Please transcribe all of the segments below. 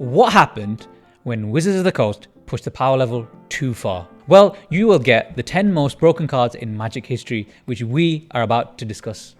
What happened when Wizards of the Coast pushed the power level too far? Well, you will get the 10 most broken cards in Magic history, which we are about to discuss.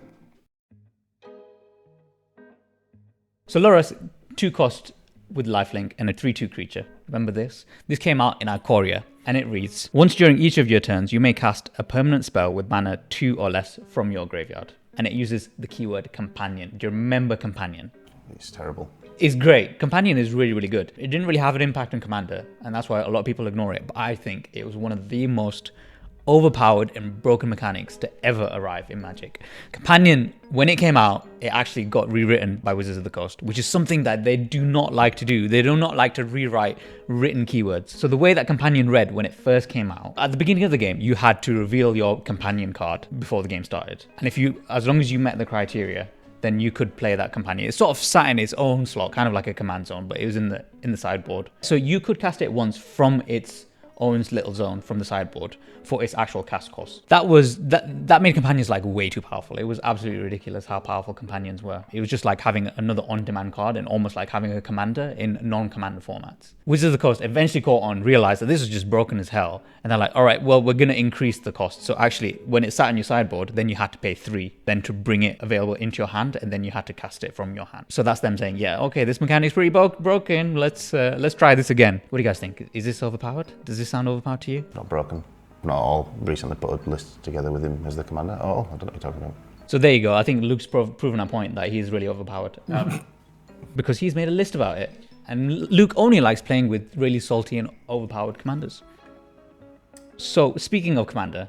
So Lurrus, 2 cost with lifelink and a 3/2 creature. Remember this? This came out in Ikoria, and it reads, once during each of your turns, you may cast a permanent spell with mana 2 or less from your graveyard. And it uses the keyword companion. Do you remember companion? It's terrible. It's great. Companion is really, really good. It didn't really have an impact on Commander, and that's why a lot of people ignore it. But I think it was one of the most overpowered and broken mechanics to ever arrive in Magic. Companion, when it came out, it actually got rewritten by Wizards of the Coast, which is something that they do not like to do. They do not like to rewrite written keywords. So the way that Companion read when it first came out, at the beginning of the game, you had to reveal your Companion card before the game started. And as long as you met the criteria, then you could play that companion. It sort of sat in its own slot, kind of like a command zone, but it was in the sideboard. So you could cast it once from its own little zone from the sideboard for its actual cast cost. That made companions like way too powerful. It was absolutely ridiculous how powerful companions were. It was just like having another on-demand card and almost like having a commander in non-commander formats. Wizards of the Coast eventually caught on, realized that this was just broken as hell, and they're like, all right, well, we're going to increase the cost. So actually, when it sat on your sideboard, then you had to pay 3, then to bring it available into your hand, and then you had to cast it from your hand. So that's them saying, yeah, okay, this mechanic's pretty broken. Let's try this again. What do you guys think? Is this overpowered? Does this sound overpowered to you? Not broken. Not all recently put a list together with him as the commander. Oh, I don't know what you're talking about. So there you go. I think Luke's proven a point that he's really overpowered because he's made a list about it. And Luke only likes playing with really salty and overpowered commanders. So speaking of commander,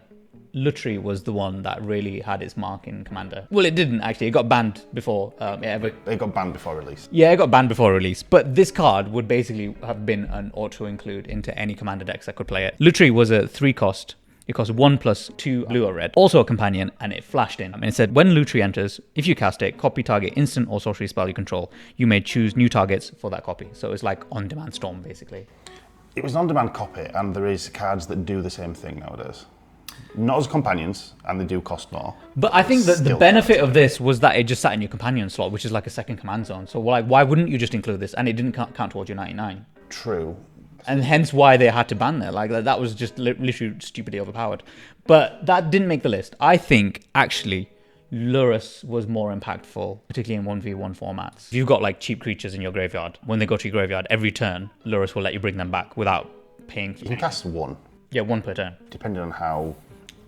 Lutri was the one that really had its mark in Commander. Well, it didn't actually. It got banned before it got banned before release. Yeah, it got banned before release. But this card would basically have been an auto-include into any Commander decks that could play it. Lutri was a 3 cost. It cost 1+2 blue or red. Also a companion, and it flashed in. And it said, when Lutri enters, if you cast it, copy target instant or sorcery spell you control. You may choose new targets for that copy. So it's like on-demand Storm, basically. It was an on-demand copy, and there is cards that do the same thing nowadays. Not as companions, and they do cost more. But I think that the benefit of this was that it just sat in your companion slot, which is like a second command zone. So why wouldn't you just include this? And it didn't count towards your 99. True. And hence why they had to ban that. Like that was just literally stupidly overpowered. But that didn't make the list. I think actually Lurrus was more impactful, particularly in 1v1 formats. If you've got like cheap creatures in your graveyard, when they go to your graveyard every turn, Lurrus will let you bring them back without paying. You can cast 1. Yeah, 1 per turn. Depending on how...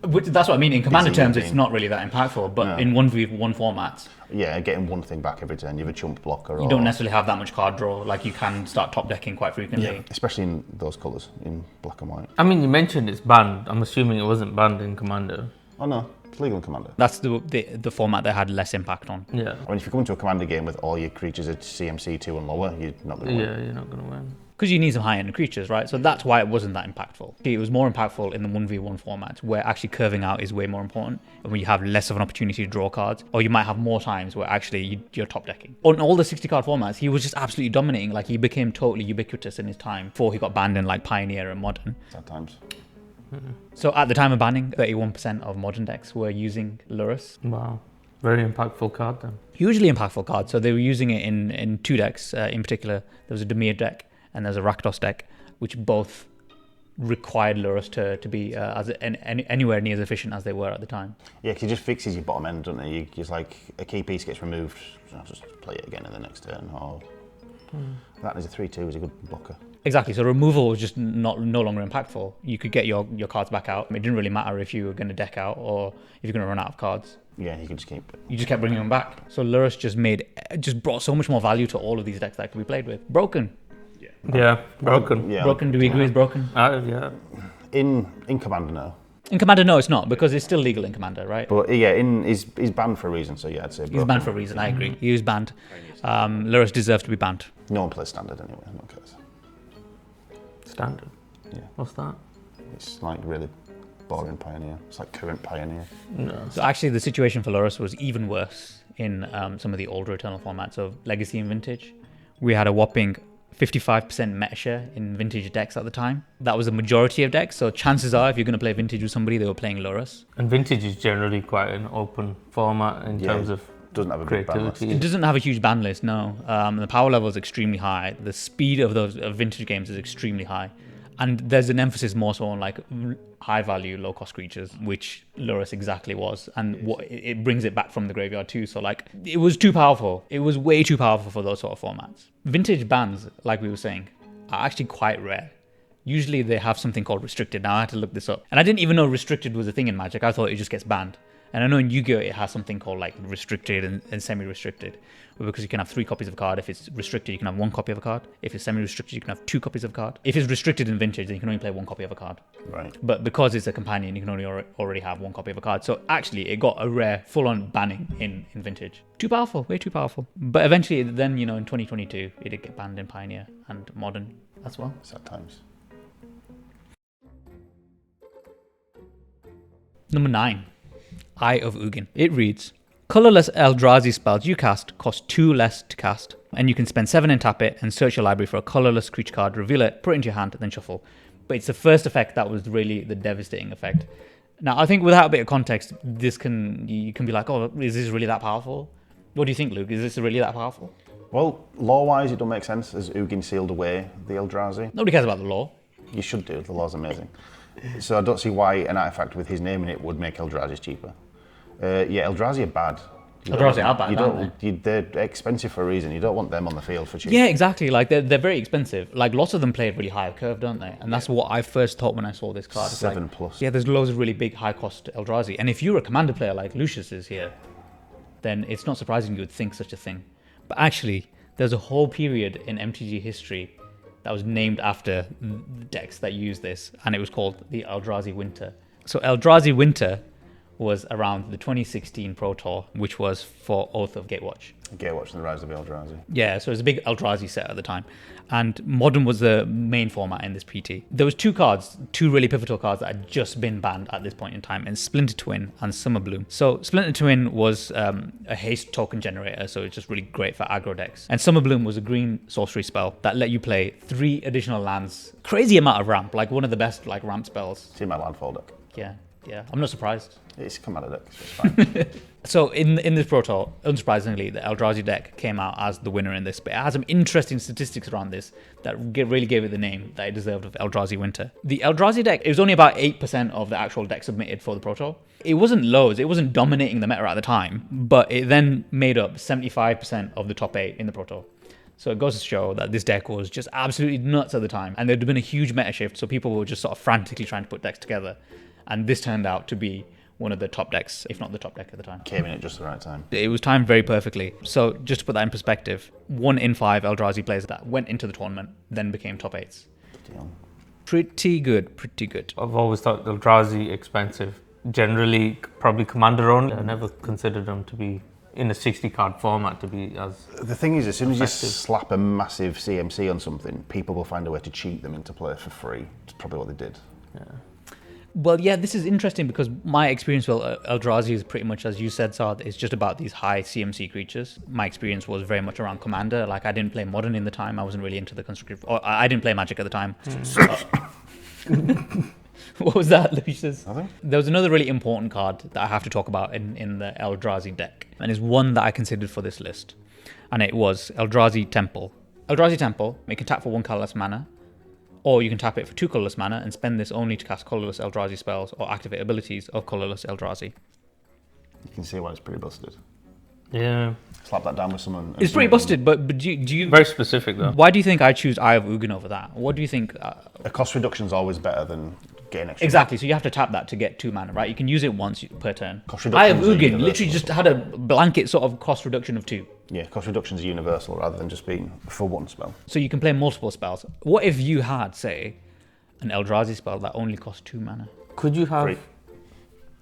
That's what I mean. In Commander terms, it's not really that impactful, but in 1v1 formats... Yeah, getting 1 thing back every turn. You have a chump blocker. You don't necessarily have that much card draw. Like, you can start top decking quite frequently. Yeah, especially in those colours, in black and white. I mean, you mentioned it's banned. I'm assuming it wasn't banned in Commander. Oh no, it's legal in Commander. That's the format that had less impact on. Yeah. I mean, if you come into a Commander game with all your creatures at CMC 2 and lower, you're not going to win. Yeah, you're not going to win. Because you need some high-end creatures, right? So that's why it wasn't that impactful. It was more impactful in the 1v1 format, where actually curving out is way more important, and when you have less of an opportunity to draw cards, or you might have more times where actually you're top decking. On all the 60-card formats, he was just absolutely dominating. Like, he became totally ubiquitous in his time before he got banned in like Pioneer and Modern. Sad times. So at the time of banning, 31% of Modern decks were using Lurrus. Wow. Very impactful card then. Hugely impactful card. So they were using it in 2 decks. In particular, there was a Dimir deck and there's a Rakdos deck, which both required Lurrus to be anywhere near as efficient as they were at the time. Yeah, because he just fixes your bottom end, doesn't he? You just like a key piece gets removed, so just play it again in the next turn. Or that is a 3/2 is a good blocker. Exactly. So removal was just no longer impactful. You could get your cards back out. It didn't really matter if you were going to deck out or if you're going to run out of cards. Yeah, you could just keep. You just kept bringing them back. So Lurrus just brought so much more value to all of these decks that could be played with. Broken. Yeah, broken. Yeah. Broken. Do we agree it's broken? Yeah. In Commander, no. In Commander, no, it's not, because it's still legal in Commander, right? But yeah, he's banned for a reason, so yeah, I'd say broken. He's banned for a reason, I agree. He was banned. Lurrus deserves to be banned. No one plays Standard anyway, no one cares. Standard? Yeah. What's that? It's like really boring Pioneer. It's like current Pioneer. No. So actually the situation for Lurrus was even worse in some of the older Eternal formats of Legacy and Vintage. We had a whopping 55% meta share in Vintage decks at the time. That was the majority of decks, so chances are if you're going to play Vintage with somebody, they were playing Lurrus. And Vintage is generally quite an open format in terms of Doesn't have a big ban list. creativity. It doesn't have a huge ban list, no. The power level is extremely high. The speed of those vintage games is extremely high. And there's an emphasis more so on like high value, low cost creatures, which Lurrus exactly was. And what it brings it back from the graveyard too. So like it was too powerful. It was way too powerful for those sort of formats. Vintage bans, like we were saying, are actually quite rare. Usually they have something called restricted. Now I had to look this up. And I didn't even know restricted was a thing in Magic. I thought it just gets banned. And I know in Yu-Gi-Oh! It has something called like restricted and semi-restricted. Because you can have 3 copies of a card. If it's restricted, you can have 1 copy of a card. If it's semi-restricted, you can have 2 copies of a card. If it's restricted in Vintage, then you can only play 1 copy of a card. Right. But because it's a companion, you can only already have 1 copy of a card. So actually, it got a rare full-on banning in Vintage. Too powerful, way too powerful. But eventually, then, in 2022, it did get banned in Pioneer and Modern as well. Sad times. Number 9. Eye of Ugin. It reads, colorless Eldrazi spells you cast cost 2 less to cast, and you can spend 7 and tap it and search your library for a colorless creature card, reveal it, put it into your hand, then shuffle. But it's the first effect that was really the devastating effect. Now, I think without a bit of context, you can be like, oh, is this really that powerful? What do you think, Luke? Is this really that powerful? Well, law-wise, it don't make sense as Ugin sealed away the Eldrazi. Nobody cares about the law. You should do. The law's amazing. So I don't see why an artifact with his name in it would make Eldrazi cheaper. Yeah, Eldrazi are bad. Eldrazi are bad, aren't they're expensive for a reason. You don't want them on the field for cheap. Yeah, exactly. Like they're very expensive. Like lots of them play a really high curve, don't they? And that's what I first thought when I saw this card. It's 7 like, plus. Yeah, there's loads of really big high cost Eldrazi. And if you're a commander player like Lucius is here, then it's not surprising you would think such a thing. But actually, there's a whole period in MTG history that was named after the decks that use this, and it was called the Eldrazi Winter. So Eldrazi Winter was around the 2016 Pro Tour, which was for Oath of Gatewatch. Gatewatch and the Rise of the Eldrazi. Yeah, so it was a big Eldrazi set at the time. And Modern was the main format in this PT. There was 2 cards, 2 really pivotal cards that had just been banned at this point in time, and Splinter Twin and Summer Bloom. So Splinter Twin was a haste token generator, so it's just really great for aggro decks. And Summer Bloom was a green sorcery spell that let you play 3 additional lands. Crazy amount of ramp, like one of the best like ramp spells. See my landfall deck. Yeah, I'm not surprised. It's commander deck, so it's fine. So in this Pro Tour, unsurprisingly, the Eldrazi deck came out as the winner in this, but it has some interesting statistics around this that really gave it the name that it deserved of Eldrazi Winter. The Eldrazi deck, it was only about 8% of the actual deck submitted for the Pro Tour. It wasn't loads, it wasn't dominating the meta at the time, but it then made up 75% of the top 8 in the Pro Tour. So it goes to show that this deck was just absolutely nuts at the time, and there'd been a huge meta shift, so people were just sort of frantically trying to put decks together. And this turned out to be one of the top decks, if not the top deck at the time. Came in at just the right time. It was timed very perfectly. So just to put that in perspective, 1 in 5 Eldrazi players that went into the tournament then became top 8s. Deal. Pretty good. I've always thought Eldrazi expensive. Generally, probably commander only. I never considered them to be in a 60 card format to be as The thing is, as soon as effective. you slap a massive CMC on something, people will find a way to cheat them into play for free. It's probably what they did. Yeah. Well, yeah, this is interesting because my experience with Eldrazi is pretty much, as you said, Saad, it's just about these high CMC creatures. My experience was very much around Commander. Like, I didn't play Modern in the time. I wasn't really into the constructive... Or I didn't play Magic at the time. What was that, Lucius? Nothing? There was another really important card that I have to talk about in the Eldrazi deck. And it's one that I considered for this list. And it was Eldrazi Temple. Eldrazi Temple, you can tap for 1 colorless mana. Or you can tap it for 2 colorless mana and spend this only to cast colorless Eldrazi spells or activate abilities of colorless Eldrazi. You can see why it's pretty busted. Yeah. Slap that down with someone. It's pretty busted, but do you... Very specific though. Why do you think I choose Eye of Ugin over that? What do you think... A cost reduction is always better than getting extra. Exactly, so you have to tap that to get 2 mana, right? You can use it once per turn. Cost Eye of reductions are Ugin universal. literally just had a blanket sort of cost reduction of 2. Yeah, cost reductions are universal rather than just being for 1 spell. So you can play multiple spells. What if you had, say, an Eldrazi spell that only costs 2 mana? Could you have... Free.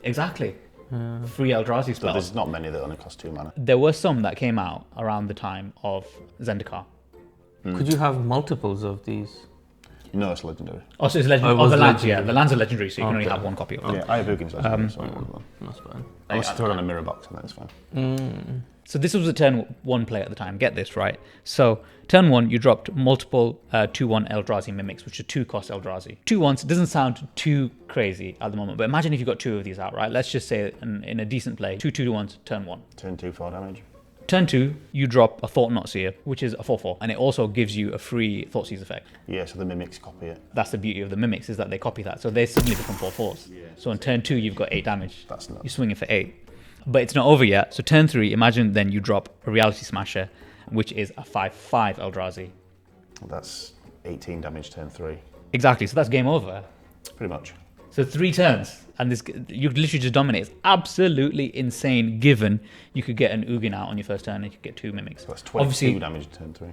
Exactly. 3 Eldrazi But spells. there's not many that only cost 2 mana. There were some that came out around the time of Zendikar. Could you have multiples of these? No, it's legendary. Oh, so it's legendary. Oh, it Oh, was the lands, legendary. yeah. The lands are legendary, so you can only Okay. have one copy of them. Yeah, I have Ugin's legendary, so That's fine. I'll throw it on a mirror box and then it's fine. So this was a turn 1 play at the time. Get this, right? So turn 1, you dropped multiple 2/1 Eldrazi Mimics, which are 2-cost Eldrazi. 2/1s doesn't sound too crazy at the moment, but imagine if you got 2 of these out, right? Let's just say in a decent play, 2 2/1s, turn 1. Turn 2, 4 damage. Turn 2, you drop a Thought Knot Seer, which is a 4/4, and it also gives you a free Thought Seize effect. Yeah, so the mimics copy it. That's the beauty of the Mimics, is that they copy that. So they suddenly become 4/4s. Yeah. So on turn 2, you've got 8 damage. That's nuts. You swing it for 8. But it's not over yet. So turn 3, imagine then you drop a Reality Smasher, which is a 5/5 Eldrazi. That's 18 damage, turn 3. Exactly, so that's game over. Pretty much. So 3 turns, and this you literally just dominate. It's absolutely insane, given you could get an Ugin out on your first turn and you could get 2 Mimics. So that's 22 Obviously, damage, turn 3.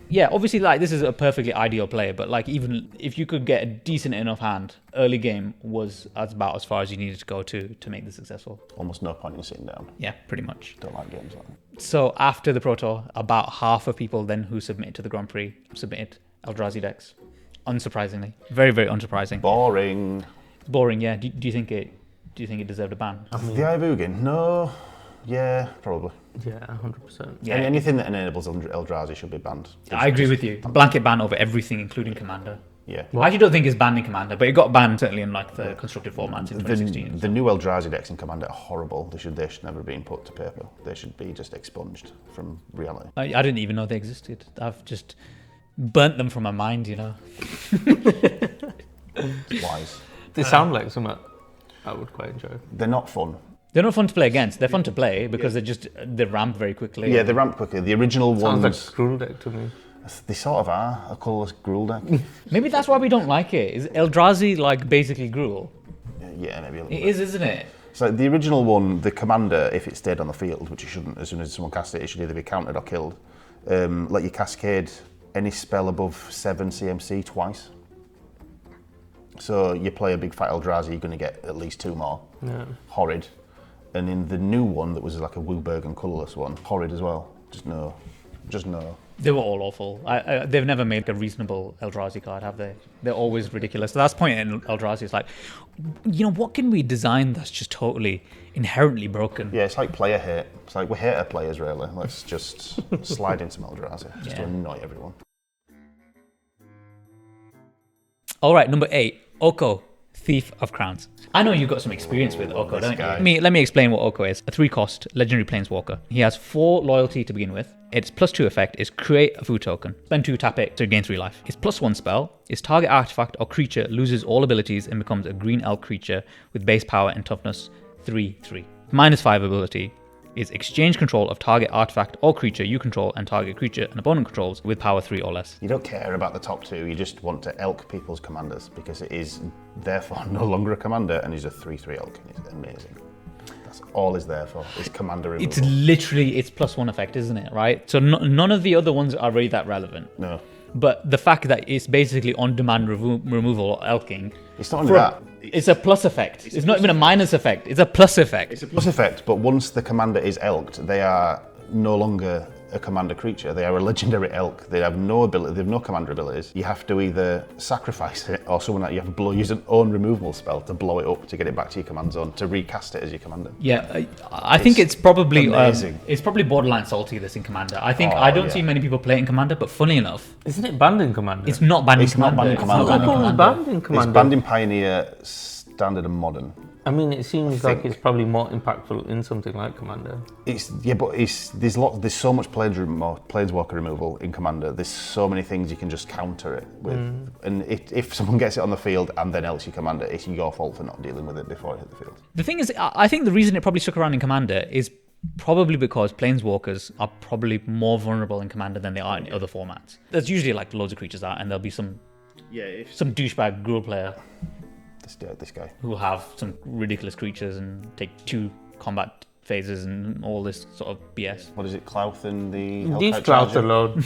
yeah, obviously, like, this is a perfectly ideal play, but like, even if you could get a decent enough hand, early game was about as far as you needed to go to make this successful. Almost no point in sitting down. Yeah, pretty much. Don't like games like that. So after the Pro Tour, about half of people then who submitted to the Grand Prix submitted Eldrazi decks. Unsurprisingly, very, very unsurprising. Boring. Boring, yeah. Do you think it deserved a ban? The Eye of Ugin? No. Yeah, probably. Yeah, 100%. Yeah, Anything that enables Eldrazi should be banned. I agree with you. Blanket ban over everything, including Commander. Yeah. I actually don't think it's banned in Commander, but it got banned certainly in like the constructed formats in 2016. The new Eldrazi decks in Commander are horrible. They should never have been put to paper. They should be just expunged from reality. I didn't even know they existed. I've just burnt them from my mind, you know. It's wise. They sound like something I would quite enjoy. They're not fun. They're not fun to play against. They're fun to play because they ramp very quickly. Yeah, they ramp quickly. The original Sounds ones, like Gruul deck to me. they sort of are a colourless Gruul deck. Maybe that's why we don't like it. Is Eldrazi like basically Gruul? Yeah, maybe a little It bit. is, isn't it? So the original one, the commander, if it stayed on the field, which it shouldn't, as soon as someone cast it, it should either be countered or killed, let you cascade any spell above 7 CMC twice. So you play a big fat Eldrazi, you're going to get at least 2 more. Yeah. Horrid. And in the new one, that was like a Wooburg and colourless one, horrid as well. Just no. They were all awful. They've never made a reasonable Eldrazi card, have they? They're always ridiculous. So that's the point in Eldrazi. It's like, you know, what can we design that's just totally inherently broken? Yeah, it's like player hate. It's like we hate our players, really. Let's just slide in some Eldrazi just to annoy everyone. All right, number 8, Oko, Thief of Crowns. I know you've got some experience with Oko, this don't guy. you? Let me explain what Oko is. A 3-cost legendary planeswalker. He has 4 loyalty to begin with. Its +2 effect is create a food token. Spend 2, tap it to gain 3 life. Its +1 spell is target artifact or creature loses all abilities and becomes a green elk creature with base power and toughness 3/3. -5 ability is exchange control of target artifact or creature you control and target creature an opponent controls with power 3 or less. You don't care about the top 2, you just want to elk people's commanders because it is therefore no longer a commander and is a 3/3 elk and it's amazing. That's all it's there for, is commander removal. It's literally its +1 effect, isn't it? Right? So none of the other ones are really that relevant. No. But the fact that it's basically on-demand removal or elking, It's not only that. it's a plus effect. It's not even a minus effect. It's a plus effect. It's a plus effect, but once the commander is elked, they are no longer a commander creature. They are a legendary elk. They have no ability. They have no commander abilities. You have to either sacrifice it, or someone that you have to use an own removal spell to blow it up to get it back to your command zone to recast it as your commander. Yeah, I think it's probably amazing. It's probably borderline salty this in Commander. I think I don't see many people play it in Commander, but funny enough, Isn't it banned in Commander? it's not banned in It's not Commander. banned in Commander. I thought it was banned in Commander. It's banned in Pioneer, Standard, and Modern. I mean, it seems like it's probably more impactful in something like Commander. There's so much planeswalker removal in Commander. There's so many things you can just counter it with. And if someone gets it on the field and then elks your commander, it's your fault for not dealing with it before it hit the field. The thing is, I think the reason it probably stuck around in Commander is probably because Planeswalkers are probably more vulnerable in Commander than they are in other formats. There's usually like loads of creatures out, and there'll be some douchebag Gruul player This guy. who will have some ridiculous creatures and take 2 combat phases and all this sort of BS. What is it, Clouth and the These Hellkite clouds Charger? alone.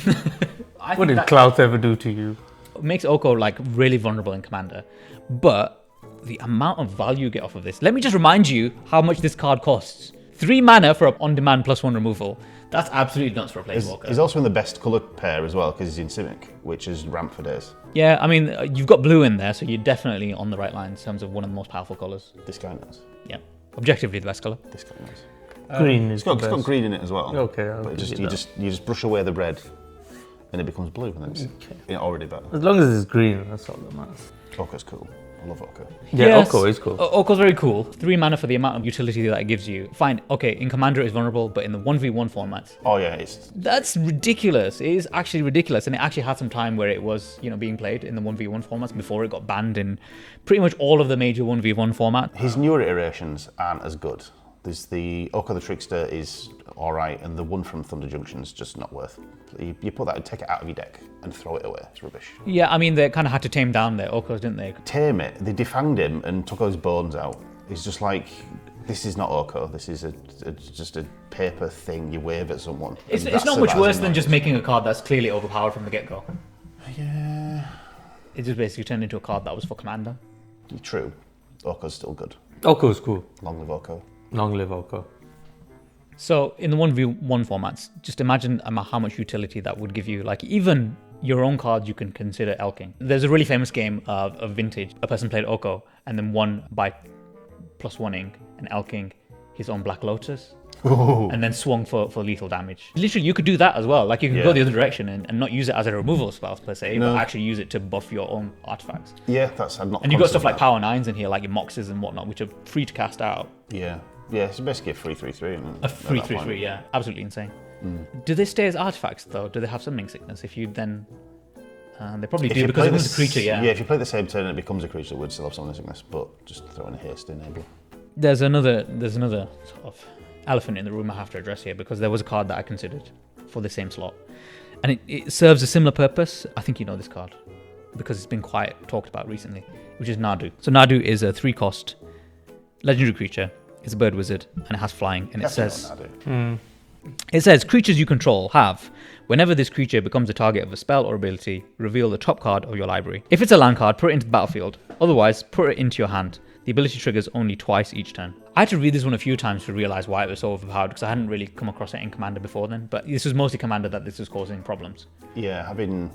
I What think did clouds ever do to you? makes Oko like really vulnerable in Commander, but the amount of value you get off of this. Let me just remind you how much this card costs. 3 mana for an on-demand +1 removal. That's absolutely nuts for a Planeswalker. He's also in the best colour pair as well, because he's in Simic, which is ramp for days. Yeah, I mean, you've got blue in there, so you're definitely on the right line in terms of one of the most powerful colours. This guy knows. Yeah, objectively the best colour. This guy knows. Green is It's got green in it as well. Okay, but you just brush away the red, and it becomes blue, and then it's already better. As long as it's green, that's all that matters. Oka's cool. I love Oka. Yeah, Yes. Oko is cool. Oka's very cool. 3 mana for the amount of utility that it gives you. Fine, okay, in Commander it's vulnerable, but in the 1v1 formats, Oh yeah, that's ridiculous. It is actually ridiculous, and it actually had some time where it was, being played in the 1v1 formats before it got banned in pretty much all of the major 1v1 formats. his newer iterations aren't as good. There's the Oka the Trickster is alright, and the one from Thunder Junction's just not worth. You put that and take it out of your deck and throw it away. It's rubbish. Yeah, I mean, they kind of had to tame down their Okos, didn't they? Tame it. They defanged him and took all his bones out. It's just like, this is not Oko. This is just a paper thing you wave at someone. It's And not much that's worse than annoying. just making a card that's clearly overpowered from the get-go. Yeah. It just basically turned into a card that was for Commander. True. Oko's still good. Oko is cool. Long live Oko. Long live Oko. So in the 1v1 formats, just imagine how much utility that would give you. Like even your own cards you can consider elking. There's a really famous game of Vintage. A person played Oko and then won by +1ing and elking his own Black Lotus. Ooh. And then swung for lethal damage. Literally, you could do that as well. Like you can go the other direction and not use it as a removal spell per se, but actually use it to buff your own artifacts. Yeah, I'm not. And you've got stuff like that. Power 9s in here, like your Moxes and whatnot, which are free to cast out. Yeah. Yeah, it's basically a 3/3/3. A 3/3/3, yeah. Absolutely insane. Do they stay as artifacts, though? Do they have summoning sickness? If you then... they probably do, because it becomes a creature, yeah. Yeah, if you play the same turn and it becomes a creature, it would still have summoning sickness, but just throw in a haste enable. There's another sort of elephant in the room I have to address here, because there was a card that I considered for the same slot. And it serves a similar purpose. I think you know this card, because it's been quite talked about recently, which is Nadu. So Nadu is a 3-cost legendary creature. It's a bird wizard, and it has flying, and it says creatures you control have, whenever this creature becomes a target of a spell or ability, reveal the top card of your library. If it's a land card, put it into the battlefield. Otherwise, put it into your hand. The ability triggers only twice each turn. I had to read this one a few times to realize why it was so overpowered, because I hadn't really come across it in Commander before then, but this was mostly Commander that this was causing problems. Yeah, having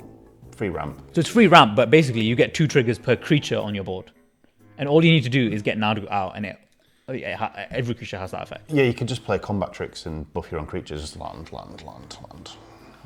free ramp. So it's free ramp, but basically you get 2 triggers per creature on your board. And all you need to do is get Nadu out, and every creature has that effect. Yeah, you could just play combat tricks and buff your own creatures. Just land.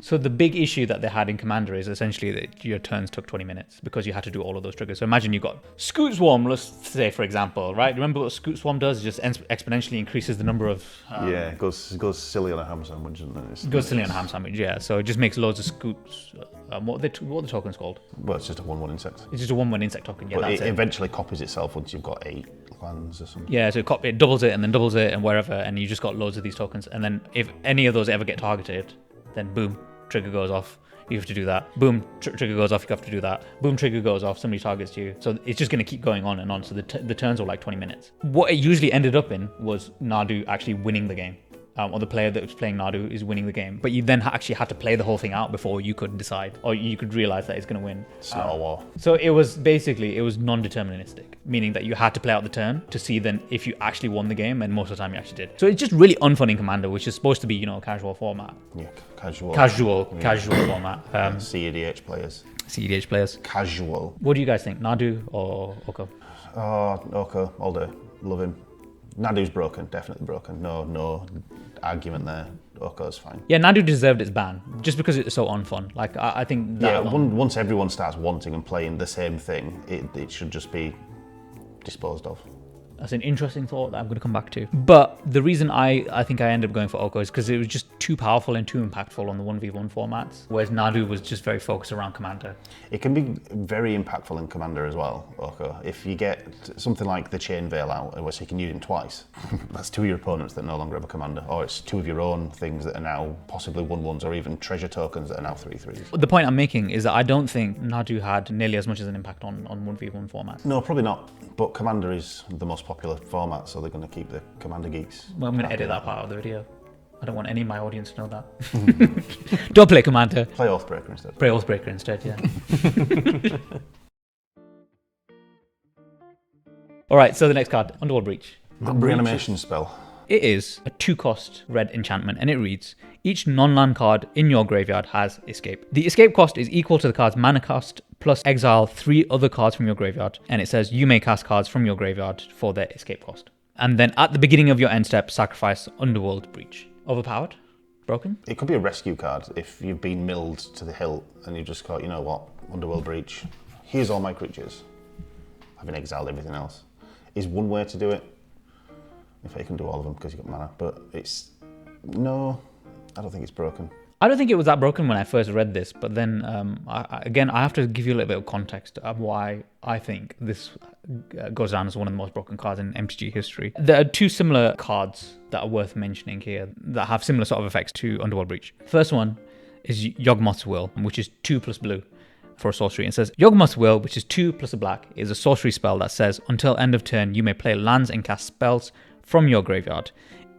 So the big issue that they had in Commander is essentially that your turns took 20 minutes because you had to do all of those triggers. So imagine you got Scoot Swarm, let's say, for example, right? Remember what Scoot Swarm does? It just exponentially increases the number of... yeah, it goes silly on a ham sandwich. It goes silly on a ham sandwich, yeah. So it just makes loads of Scoots. What are the tokens called? Well, it's just a 1/1 insect. It's just a 1/1 insect token, yeah, But that's it it. eventually copies itself once you've got 8 lands or something. Yeah, so it doubles it and then doubles it and wherever, and you just got loads of these tokens. And then if any of those ever get targeted, then boom, trigger goes off. You have to do that. Boom, trigger goes off. You have to do that. Boom, trigger goes off. Somebody targets you. So it's just going to keep going on and on. So the turns were like 20 minutes. What it usually ended up in was Nadu actually winning the game. Or the player that was playing Nadu is winning the game. But you then actually had to play the whole thing out before you could decide, or you could realize that it's going to win. It's not a war. So it was non-deterministic, meaning that you had to play out the turn to see then if you actually won the game, and most of the time you actually did. So it's just really unfun in Commander, which is supposed to be, a casual format. Yeah, casual. Casual format. CEDH players. CEDH players. Casual. What do you guys think, Nadu or Oko? Oh, Oko, all day. Love him. Nadu's broken, definitely broken. No argument there. Oko's fine. Yeah, Nadu deserved its ban, just because it's so unfun. Like, I think that... Yeah, once everyone starts wanting and playing the same thing, it should just be disposed of. That's an interesting thought that I'm going to come back to. But the reason I think I ended up going for Oko is because it was just too powerful and too impactful on the 1v1 formats, whereas Nadu was just very focused around Commander. It can be very impactful in Commander as well, Oko. If you get something like the Chain Veil out, where so you can use him twice, that's 2 of your opponents that no longer have a Commander, or it's 2 of your own things that are now possibly 1/1s, or even treasure tokens that are now 3/3s. The point I'm making is that I don't think Nadu had nearly as much as an impact on 1v1 formats. No, probably not. But Commander is the most popular format, so they're going to keep the Commander geeks. Well, I'm going to edit that part of the video. I don't want any of my audience to know that. Don't play Commander. Play Oathbreaker instead. Play Oathbreaker instead, yeah. All right, so the next card, Underworld Breach. Reanimation spell. it is a 2-cost red enchantment, and it reads, each non-land card in your graveyard has escape. The escape cost is equal to the card's mana cost plus exile 3 other cards from your graveyard, and it says you may cast cards from your graveyard for their escape cost. And then at the beginning of your end step, sacrifice Underworld Breach. Overpowered? Broken? It could be a rescue card if you've been milled to the hilt and you've just got, you know what, Underworld Breach, here's all my creatures. Having exiled everything else. Is one way to do it. In fact, you can do all of them because you've got mana, but no, I don't think it's broken. I don't think it was that broken when I first read this, but then I have to give you a little bit of context of why I think this goes down as one of the most broken cards in MTG history. There are 2 similar cards that are worth mentioning here that have similar sort of effects to Underworld Breach. First one is Yawgmoth's Will, which is 2+ blue for a sorcery. It says, Yawgmoth's Will, which is 2+ a black, is a sorcery spell that says, until end of turn, you may play lands and cast spells from your graveyard.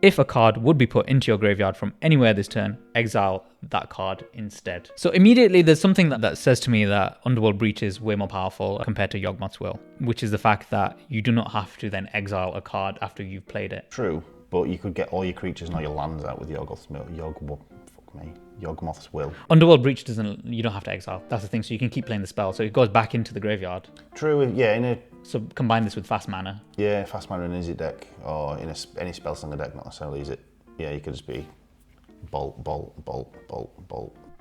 If a card would be put into your graveyard from anywhere this turn, exile that card instead. So immediately there's something that says to me that Underworld Breach is way more powerful compared to Yawgmoth's Will, which is the fact that you do not have to then exile a card after you've played it. True, but you could get all your creatures and all your lands out with Yawgmoth's Will. Underworld Breach you don't have to exile. That's the thing, so you can keep playing the spell, so it goes back into the graveyard. True, yeah, so combine this with fast mana. Yeah, fast mana in an Izzet deck, or in any Spellslinger deck, not necessarily Izzet. Yeah, you could just be bolt.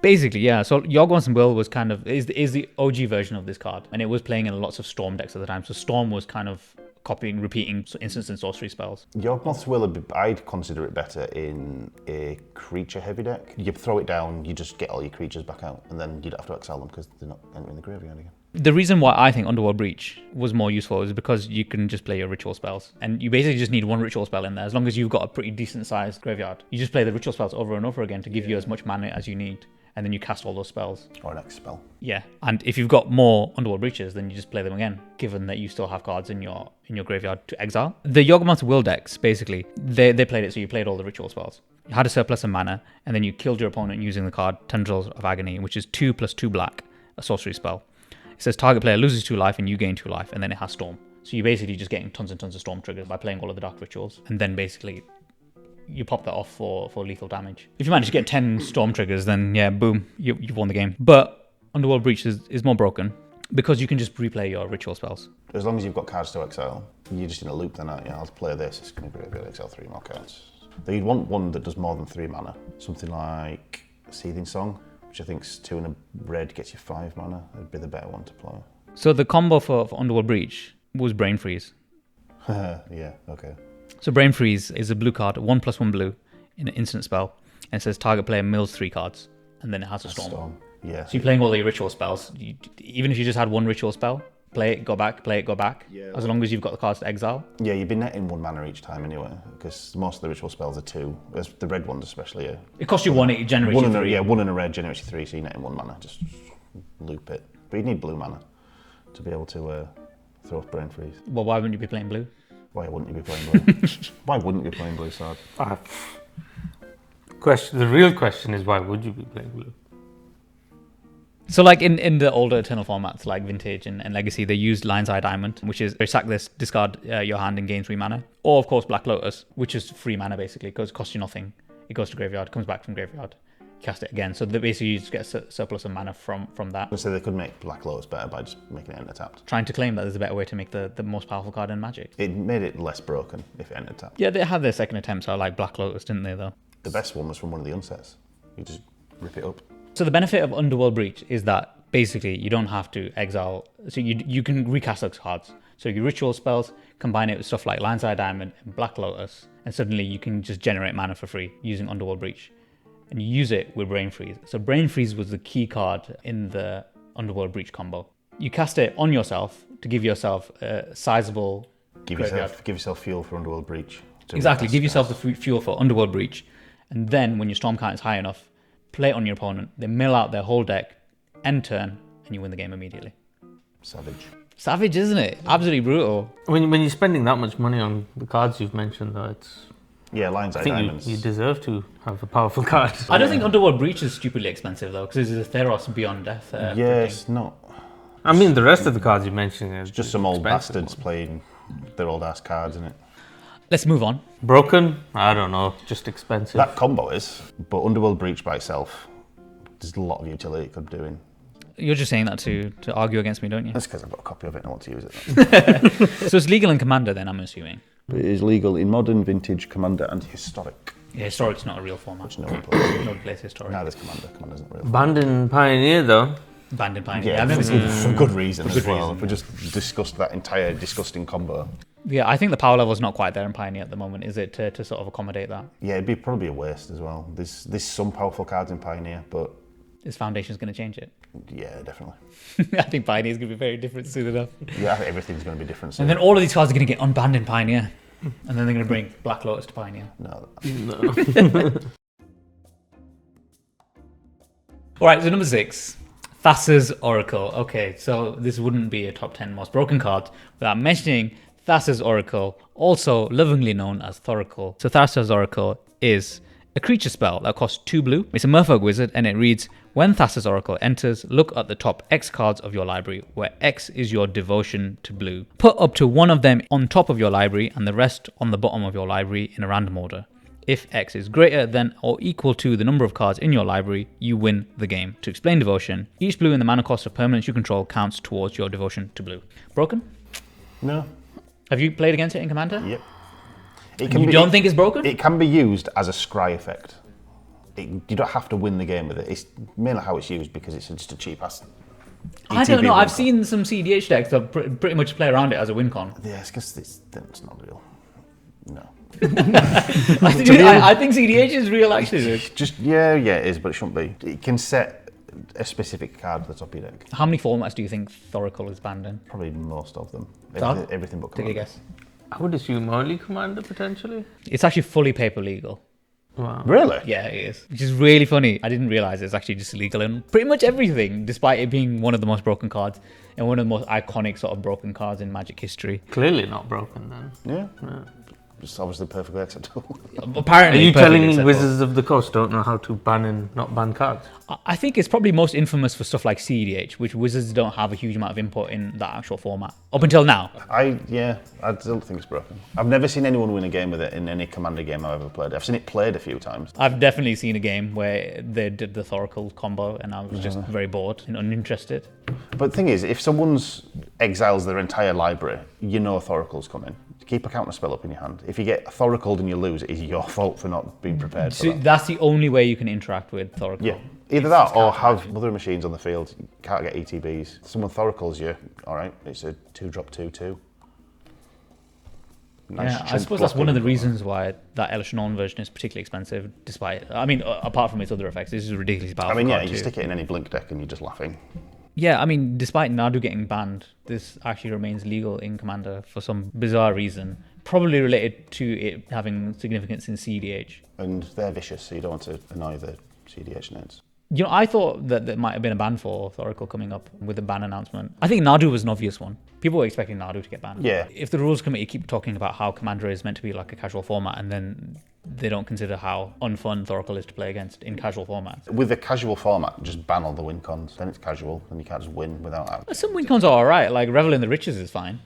Basically, yeah. So Yawgmoth's Will was kind of is the OG version of this card, and it was playing in lots of Storm decks at the time. So Storm was kind of repeating instants and sorcery spells. Yawgmoth's Will, I'd consider it better in a creature-heavy deck. You throw it down, you just get all your creatures back out, and then you don't have to exile them because they're not entering the graveyard again. The reason why I think Underworld Breach was more useful is because you can just play your ritual spells. And you basically just need one ritual spell in there. As long as you've got a pretty decent sized graveyard, you just play the ritual spells over and over again to give you as much mana as you need. And then you cast all those spells. Or an X spell. Yeah. And if you've got more Underworld Breaches, then you just play them again, given that you still have cards in your graveyard to exile. The Yawgmoth's Will decks, basically, they played it so you played all the ritual spells. You had a surplus of mana, and then you killed your opponent using the card Tendrils of Agony, which is 2+2 black, a sorcery spell. It says target player loses 2 life and you gain 2 life, and then it has Storm. So you're basically just getting tons and tons of Storm triggers by playing all of the Dark Rituals, and then basically you pop that off for lethal damage. If you manage to get 10 Storm triggers, then yeah, boom, you've won the game. But Underworld Breach is more broken because you can just replay your ritual spells. As long as you've got cards to exile, you're just in a loop then, aren't you? I'll play this, it's going to be able to exile 3 more cards. Though you'd want one that does more than 3 mana. Something like Seething Song, which I think's 2 and a red gets you 5 mana. It'd be the better one to play. So the combo for Underworld Breach was Brain Freeze. Yeah, okay. So Brain Freeze is a blue card, 1+1 blue, in an instant spell, and it says target player mills 3 cards, and then it has a Storm. Yeah. So you're playing all your ritual spells. Even if you just had one ritual spell, play it, go back, play it, go back. Yeah. As long as you've got the cards to exile. Yeah, you'd be netting 1 mana each time anyway, because most of the ritual spells are 2. The red ones especially are. It costs you 1, it generates you 3. Yeah, 1 in a red generates you 3, so you're netting 1 mana, just loop it. But you need blue mana to be able to throw off Brain Freeze. Well, why wouldn't you be playing blue? Why wouldn't you be playing blue? Why wouldn't you be playing blue, Sard? The real question is, why would you be playing blue? So like in the older Eternal formats like Vintage and Legacy, they used Lion's Eye Diamond, which is sack this, discard your hand and gain 3 mana. Or of course Black Lotus, which is free mana basically, because it costs you nothing. It goes to graveyard, comes back from graveyard, cast it again. So basically you just get a surplus of mana from that. So they could make Black Lotus better by just making it enter tapped. Trying to claim that there's a better way to make the most powerful card in Magic. It made it less broken if it enter tapped. Yeah, they had their second attempts at like Black Lotus, didn't they though? The best one was from one of the unsets. You just rip it up. So the benefit of Underworld Breach is that basically you don't have to exile, so you can recast those cards. So your ritual spells, combine it with stuff like Lion's Eye Diamond and Black Lotus, and suddenly you can just generate mana for free using Underworld Breach. And you use it with Brain Freeze. So Brain Freeze was the key card in the Underworld Breach combo. You cast it on yourself to give yourself a sizable Give yourself fuel for Underworld Breach. Exactly, give yourself the fuel for Underworld Breach. And then when your storm count is high enough, play it on your opponent, they mill out their whole deck, end turn, and you win the game immediately. Savage, isn't it? Absolutely brutal. When you're spending that much money on the cards you've mentioned, though, it's... Yeah, Lion's Eye Diamonds. You deserve to have a powerful card. I don't think Underworld Breach is stupidly expensive, though, because it's a Theros Beyond Death. It's not. I mean, the rest of the cards you mentioned is just some old bastards playing their old ass cards, isn't it? Let's move on. Broken? I don't know, just expensive. That combo is, but Underworld Breach by itself, there's a lot of utility it could do in. You're just saying that to argue against me, don't you? That's because I've got a copy of it and I want to use it. So it's legal in Commander then, I'm assuming. It is legal in Modern, Vintage, Commander and Historic. Yeah, Historic's not a real format. Which no one plays. Nobody plays Historic. Neither's Commander. Commander's not real. Banned in Pioneer though. Banned in Pioneer. Yeah, I've never seen it. for good reason For as good well. reason, We just discussed that entire disgusting combo. Yeah, I think the power level's not quite there in Pioneer at the moment, is it, to sort of accommodate that? Yeah, it'd be probably a waste as well. There's some powerful cards in Pioneer, but This Foundation's going to change it. yeah, definitely. I think Pioneer's going to be very different soon enough. Yeah, I think everything's going to be different soon. And then all of these cards are going to get unbanned in Pioneer. And then they're going to bring Black Lotus to Pioneer. No. All right, so number 6, Thassa's Oracle. Okay, so this wouldn't be a top 10 most broken card without mentioning Thassa's Oracle, also lovingly known as Thoracle. So Thassa's Oracle is a creature spell that costs 2 blue. It's a Merfolk wizard and it reads, when Thassa's Oracle enters, look at the top X cards of your library, where X is your devotion to blue. Put up to one of them on top of your library and the rest on the bottom of your library in a random order. If X is greater than or equal to the number of cards in your library, you win the game. To explain devotion, each blue in the mana cost of permanents you control counts towards your devotion to blue. Broken? No. Have you played against it in Commander? Yep. You don't think it's broken? It can be used as a scry effect. You don't have to win the game with it. It's mainly how it's used because it's just a cheap ass. I don't know. I've seen some CDH decks that pretty much play around it as a win con. Yeah, it's because it's not real. No. I think CDH is real, actually. Just yeah, it is, but it shouldn't be. It can set a specific card at the top of your deck. How many formats do you think Thoracle is banned in? Probably most of them. Thought? Everything but Take a Commander. guess. I would assume only Commander potentially. It's actually fully paper legal. Wow. Really? Yeah, it is. Which is really funny. I didn't realize it's actually just illegal in pretty much everything, despite it being one of the most broken cards and one of the most iconic sort of broken cards in Magic history. Clearly not broken then. Yeah. It's obviously perfectly acceptable. Apparently, Are you perfectly telling me acceptable. Wizards of the Coast don't know how to ban and not ban cards? I think it's probably most infamous for stuff like CEDH, which Wizards don't have a huge amount of input in that actual format. Up until now. I still think it's broken. I've never seen anyone win a game with it in any Commander game I've ever played. I've seen it played a few times. I've definitely seen a game where they did the Thoracle combo and I was just very bored and uninterested. But the thing is, if someone's exiles their entire library, you know Thoracle's coming. Keep a counter spell up in your hand. If you get Thoracled and you lose, it is your fault for not being prepared for So that. that's the only way you can interact with Thoracle. Yeah. Either that or have other machines on the field. You can't get ETBs. Someone Thoracles you, alright, it's a 2-drop 2/2. Nice Yeah, I chunk suppose that's one of the blocking. reasons why that Elishanon version is particularly expensive, despite, I mean, apart from its other effects, this is a ridiculously powerful I mean, yeah, card you too. stick it in any Blink deck and you're just laughing. Yeah, I mean, despite Nadu getting banned, this actually remains legal in Commander for some bizarre reason, probably related to it having significance in CDH. And they're vicious, so you don't want to annoy the CDH nerds. You know, I thought that there might have been a ban for Thoracle coming up with a ban announcement. I think Nadu was an obvious one. People were expecting Nadu to get banned. Yeah. If the rules committee keep talking about how Commander is meant to be like a casual format and then they don't consider how unfun Thoracle is to play against in casual formats. With a casual format, just ban all the win cons. Then it's casual, and you can't just win without that. Some win cons are alright, like Revel in the Riches is fine.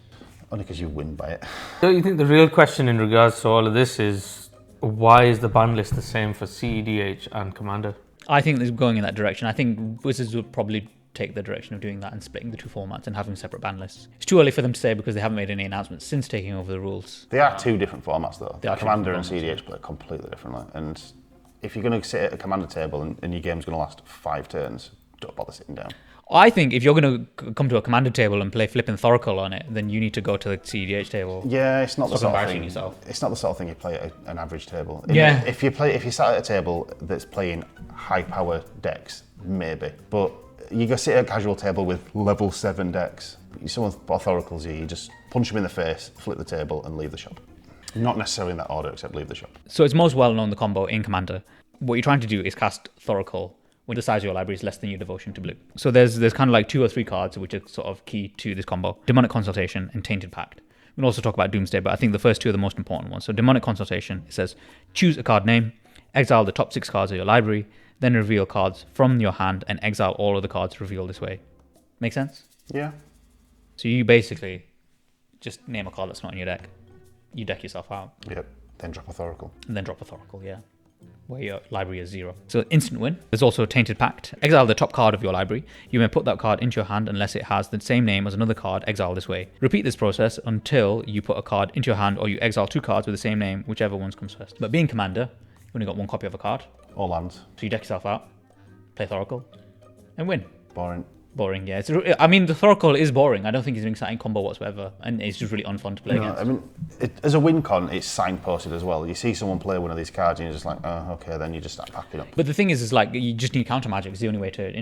Only because you win by it. Don't you think the real question in regards to all of this is why is the ban list the same for CEDH and Commander? I think it's going in that direction. I think Wizards would probably take the direction of doing that and splitting the two formats and having separate ban lists. It's too early for them to say because they haven't made any announcements since taking over the rules. They are two different formats, though. They are two Commander and different CDH play completely differently. And if you're going to sit at a Commander table and your game's going to last 5 turns, don't bother sitting down. I think if you're going to come to a Commander table and play flipping Thoracle on it, then you need to go to the CDH table. Yeah, it's not the Stop sort of embarrassing thing. yourself. It's not the sort of thing you play at an average table. Yeah. If you sat at a table that's playing high power decks, maybe. But you go sit at a casual table with level 7 decks. Someone Thoracles you just punch them in the face, flip the table, and leave the shop. Not necessarily in that order, except leave the shop. So it's most well known the combo in Commander. What you're trying to do is cast Thoracle when the size of your library is less than your devotion to blue. So there's kind of like 2 or 3 cards which are sort of key to this combo. Demonic Consultation and Tainted Pact. We'll also talk about Doomsday, but I think the first 2 are the most important ones. So Demonic Consultation, it says, choose a card name, exile the top 6 cards of your library, then reveal cards from your hand and exile all of the cards revealed this way. Make sense? Yeah. So you basically just name a card that's not in your deck. you deck yourself out. Yep. Then drop a Thoracle. And then drop a Thoracle, yeah. Where your library is 0. So instant win. There's also a Tainted Pact. Exile the top card of your library. You may put that card into your hand unless it has the same name as another card exiled this way. Repeat this process until you put a card into your hand or you exile 2 cards with the same name, whichever ones comes first. But being commander, you've only got 1 copy of a card. All lands. So you deck yourself out, play Thoracle, and win. Boring. Boring, yeah. I mean, the Thoracle is boring. I don't think it's an exciting combo whatsoever, and it's just really unfun to play against. I mean, as a win con, it's signposted as well. You see someone play one of these cards, and you're just like, oh, okay, then you just start packing up. But the thing is like, you just need counter magic. It's the only way to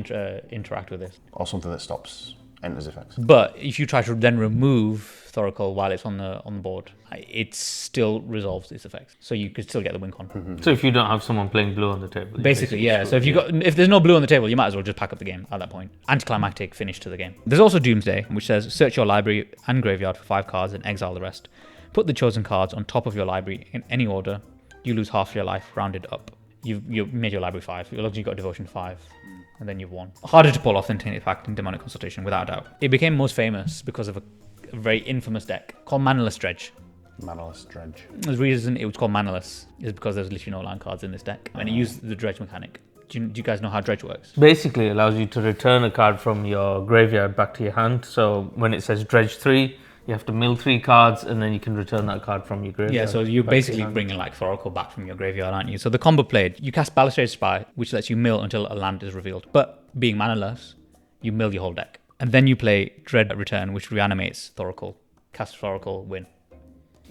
interact with this. Or something that stops enters effects. But if you try to then remove Thoracle while it's on the board, it still resolves its effects. So you could still get the win con. So if you don't have someone playing blue on the table, basically, yeah. So if there's no blue on the table, you might as well just pack up the game at that point. Anticlimactic finish to the game. There's also Doomsday, which says search your library and graveyard for 5 cards and exile the rest. Put the chosen cards on top of your library in any order. You lose half your life, rounded up. You've made your library 5. You've got Devotion 5. And then you've won. Harder to pull off than Tainted Pact and Demonic Consultation, without a doubt. It became most famous because of a very infamous deck called Manaless Dredge. Manaless Dredge. The reason it was called Manaless is because there's literally no land cards in this deck. And it used the Dredge mechanic. Do you guys know how Dredge works? Basically, it allows you to return a card from your graveyard back to your hand. So when it says Dredge 3, you have to mill 3 cards, and then you can return that card from your graveyard. Yeah, so you're basically bringing like Thoracle back from your graveyard, aren't you? So the combo played, you cast Balustrade Spy, which lets you mill until a land is revealed. But being manaless, you mill your whole deck. And then you play Dread Return, which reanimates Thoracle. Cast Thoracle, win.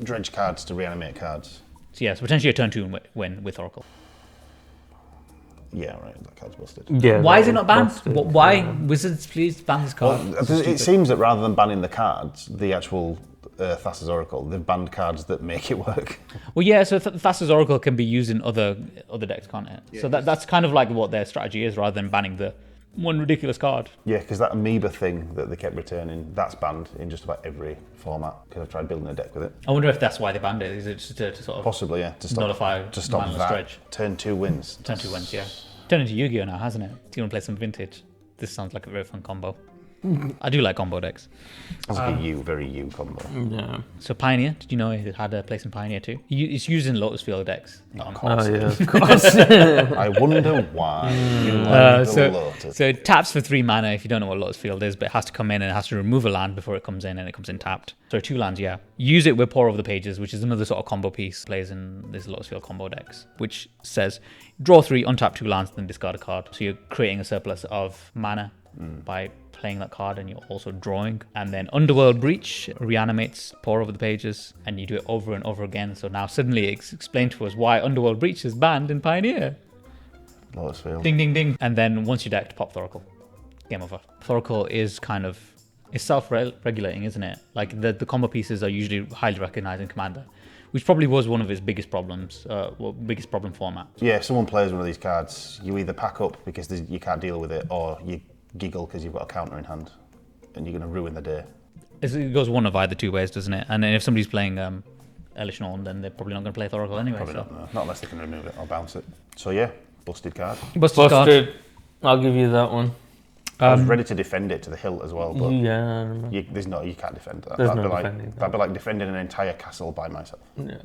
Dredge cards to reanimate cards. So yeah, so potentially a turn 2 win with Thoracle. Yeah, right, that card's busted. Yeah. Why is it not banned? Why? Wizards, please ban this card. Well, it seems that rather than banning the cards, the actual Thassa's Oracle, they've banned cards that make it work. Well, yeah, so Thassa's Oracle can be used in other decks, can't it? Yeah. So that's kind of like what their strategy is, rather than banning the one ridiculous card. Yeah, because that amoeba thing that they kept returning, that's banned in just about every format, because I've tried building a deck with it. I wonder if that's why they banned it. Is it just to sort of... Possibly, yeah. To stop, nullify to stop Manaless that. Dredge. Turn 2 wins. Turn 2 wins, yeah. Turned into Yu-Gi-Oh now, hasn't it? Do you want to play some Vintage? This sounds like a very fun combo. I do like combo decks. That's like a very you combo. Yeah. So Pioneer, did you know it had a place in Pioneer too? It's used in Lotus Field decks. Of course. Oh, yeah, of course. I wonder why you like the Lotus. So it taps for 3 mana if you don't know what Lotus Field is, but it has to come in and it has to remove a land before it comes in, and it comes in tapped. So 2 lands, yeah. Use it with Pour Over the Pages, which is another sort of combo piece, plays in this Lotus Field combo decks, which says draw 3, untap 2 lands, then discard a card. So you're creating a surplus of mana by playing that card, and you're also drawing. And then Underworld Breach reanimates Pour Over the Pages, and you do it over and over again. So now suddenly it's explained to us why Underworld Breach is banned in Pioneer. Lotus Field. Ding, ding, ding. And then once you're decked, pop Thoracle. Game over. Thoracle is kind of... It's self-regulating, isn't it? Like, the combo pieces are usually highly recognized in Commander, which probably was one of its biggest problems, biggest problem format. Yeah, if someone plays one of these cards, you either pack up because you can't deal with it, or you giggle because you've got a counter in hand, and you're going to ruin the day. It goes one of either 2 ways, doesn't it? And then if somebody's playing Elish Norn, then they're probably not going to play Thoracle anyway. Probably not, no. Not unless they can remove it or bounce it. So yeah, busted card. Busted card. I'll give you that one. I was ready to defend it to the hilt as well, but yeah, you can't defend that. There's That'd no be defending that. that'd be like defending an entire castle by myself. Yeah.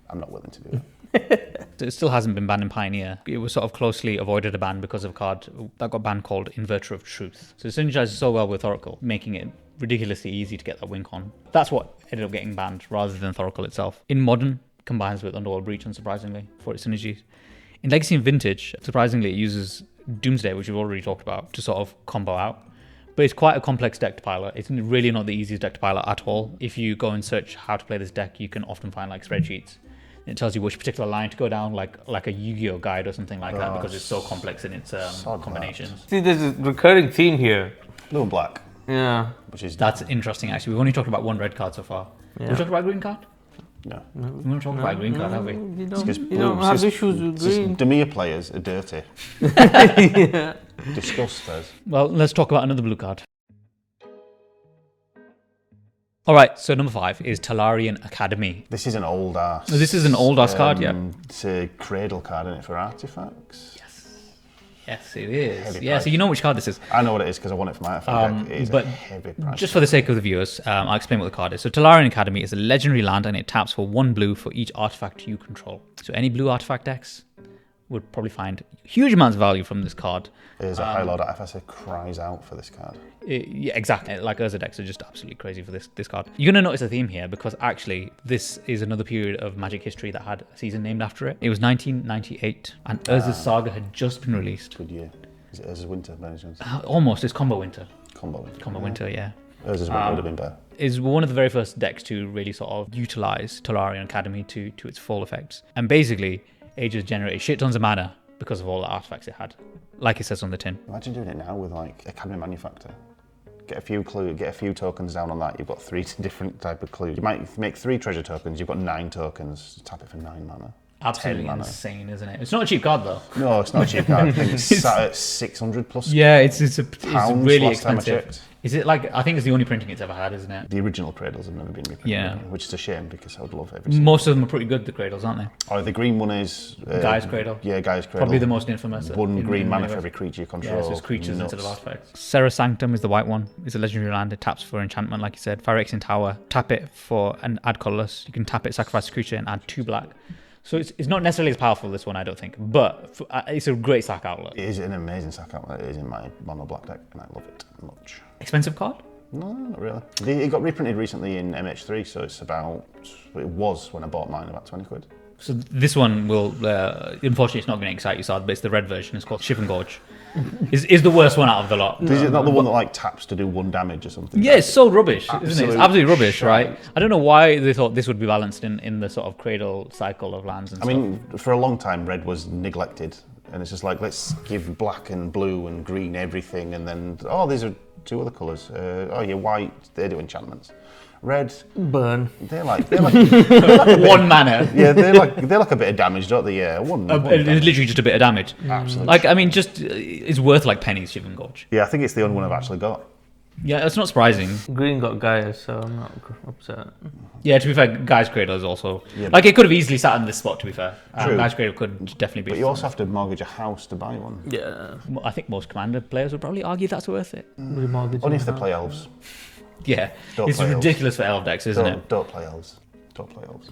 I'm not willing to do that. It still hasn't been banned in Pioneer. It was sort of closely avoided a ban because of a card that got banned called Inverter of Truth. So it synergizes so well with Thoracle, making it ridiculously easy to get that win con. That's what ended up getting banned rather than Thoracle itself. In Modern, combines with Underworld Breach, unsurprisingly, for its synergies. In Legacy and Vintage, surprisingly, it uses Doomsday, which we've already talked about, to sort of combo out. But it's quite a complex deck to pilot. It's really not the easiest deck to pilot at all. If you go and search how to play this deck, you can often find like spreadsheets. It tells you which particular line to go down, like a Yu-Gi-Oh guide or something like that, because it's so complex in its combinations. See, there's a recurring theme here. Blue and black. Yeah. That's interesting, actually. We've only talked about 1 red card so far. Yeah. Have we talked about green card? No. We don't talk about green card, have we? You It's don't have issues with green. Demir players are dirty. Yeah. Disgust us. Well, let's talk about another blue card. All right, so number 5 is Tolarian Academy. This is an old ass. This is an old ass card, yeah. It's a cradle card, isn't it, for artifacts? Yes. Yes, it is. Heavy Yeah, price. so you know which card this is. I know what it is because I won it for my artifact deck. It is but a heavy price. Just for the sake of the viewers, I'll explain what the card is. So Tolarian Academy is a legendary land and it taps for 1 blue for each artifact you control. So any blue artifact decks would probably find huge amounts of value from this card. There's a High Lord FSA cries out for this card. Yeah, exactly. Like Urza decks are just absolutely crazy for this card. You're going to notice a theme here because actually this is another period of Magic history that had a season named after it. It was 1998 and Urza's Saga had just been released. Good year. Is it Urza's Winter by any chance? Almost. It's Combo Winter. Combo Winter. Combo Winter, yeah. Urza's Winter would have been better. Is one of the very first decks to really sort of utilize Tolarian Academy to its full effects. And basically, Aegis generated shit tons of mana because of all the artifacts it had, like it says on the tin. Imagine doing it now with like Academy Manufactor. Get a few tokens down on that. You've got 3 different type of clues. You might make 3 treasure tokens. You've got 9 tokens. Tap it for 9 mana. Absolutely 10 mana. insane, isn't it? It's not a cheap card though. No, it's not a cheap card. I think it's sat at 600 plus. Yeah, it's pounds really last time I expensive. checked. Is it like, I think it's the only printing it's ever had, isn't it? The original Cradles have never been reprinted, Yeah. which is a shame because I would love every single. Most of them are pretty good, the Cradles, aren't they? Oh, the green one is Guy's Cradle. Yeah, Guy's Cradle. Probably the most infamous. 1 green in mana many for ways. every creature you control. Yeah, it's just creatures Nuts. instead of artifacts. Serra Sanctum is the white one. It's a legendary land. It taps for enchantment, like you said. Phyrexian Tower. Tap it for and add colorless. You can tap it, sacrifice a creature, and add 2 black. So it's not necessarily as powerful, this one, I don't think. But it's a great sack outlet. It is an amazing sack outlet. It is in my mono black deck, and I love it much. Expensive card? No, not really. It got reprinted recently in MH3, so it's about. It was when I bought mine about 20 quid. So this one will, unfortunately, it's not going to excite you, Sad, but it's the red version. It's called Ship and Gorge. Is the worst one out of the lot. Is it not the one that like taps to do 1 damage or something? Yeah, it's so rubbish, isn't it? It's Absolute absolutely rubbish, shite. right? I don't know why they thought this would be balanced in the sort of cradle cycle of lands and I stuff. mean, for a long time, red was neglected, and it's just like let's give black and blue and green everything, and then these are 2 other colours. You're white, they do enchantments. Red, Burn. they're like 1 mana. yeah, they're like a bit of damage, don't they? Yeah, one It's damage. literally just a bit of damage. Absolutely. Like, I mean, just it's worth like pennies, Ship and Gorge. Yeah, I think it's the only one I've actually got. Yeah, that's not surprising. Green got Gaia, so I'm not upset. Yeah, to be fair, Guy's Cradle is also Yeah. like it could have easily sat in this spot. To be fair, True. Guy's Cradle could definitely be. But you also have to mortgage a house to buy one. Yeah. I think most Commander players would probably argue that's worth it. Remortgaging Only if they the play house. elves. Yeah, Don't it's play elves. ridiculous for elf decks, isn't it? Don't play elves. Don't play elves.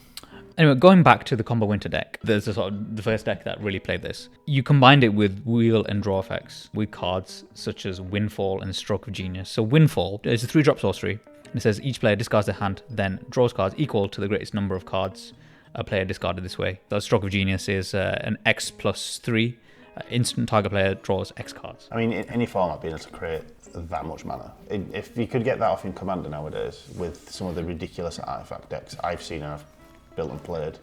Anyway, going back to the Combo Winter deck, there's the first deck that really played this. You combined it with wheel and draw effects with cards such as Windfall and Stroke of Genius. So Windfall is a 3-drop sorcery. And it says each player discards their hand, then draws cards equal to the greatest number of cards a player discarded this way. The Stroke of Genius is an X plus 3. Instant target player draws X cards. I mean, in any format, being able to create that much mana. If you could get that off in Commander nowadays, with some of the ridiculous artifact decks I've seen and I've built and played,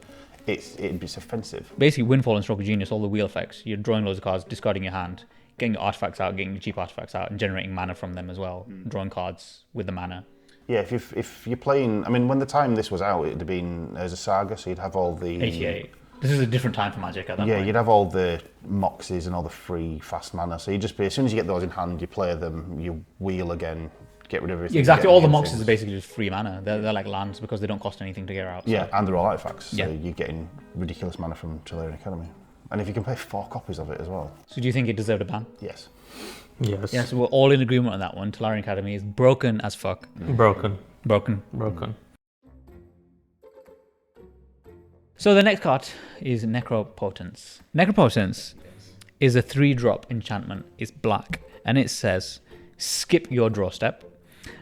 it'd be offensive. Basically, Windfall and Stroke of Genius, all the wheel effects. You're drawing loads of cards, discarding your hand, getting your artifacts out, getting your cheap artifacts out, and generating mana from them as well. Drawing cards with the mana. Yeah, if you're playing, I mean, when the time this was out, it'd have been as a saga, so you'd have all the 88. This is a different time for Magic at that Yeah, point. you'd have all the Moxies and all the free fast mana. So you'd just be, as soon as you get those in hand, you play them, you wheel again, get rid of everything. Exactly, get all the new Moxes things. are basically just free mana. They're like lands because they don't cost anything to get out. So. Yeah, and they're all artifacts. So Yeah. you're getting ridiculous mana from Tolarian Academy. And if you can play 4 copies of it as well. So do you think it deserved a ban? Yes. Yes. Yeah, so we're all in agreement on that one. Tolarian Academy is broken as fuck. Broken. Broken. So the next card is Necropotence. Necropotence is a 3-drop enchantment. It's black. And it says, skip your draw step.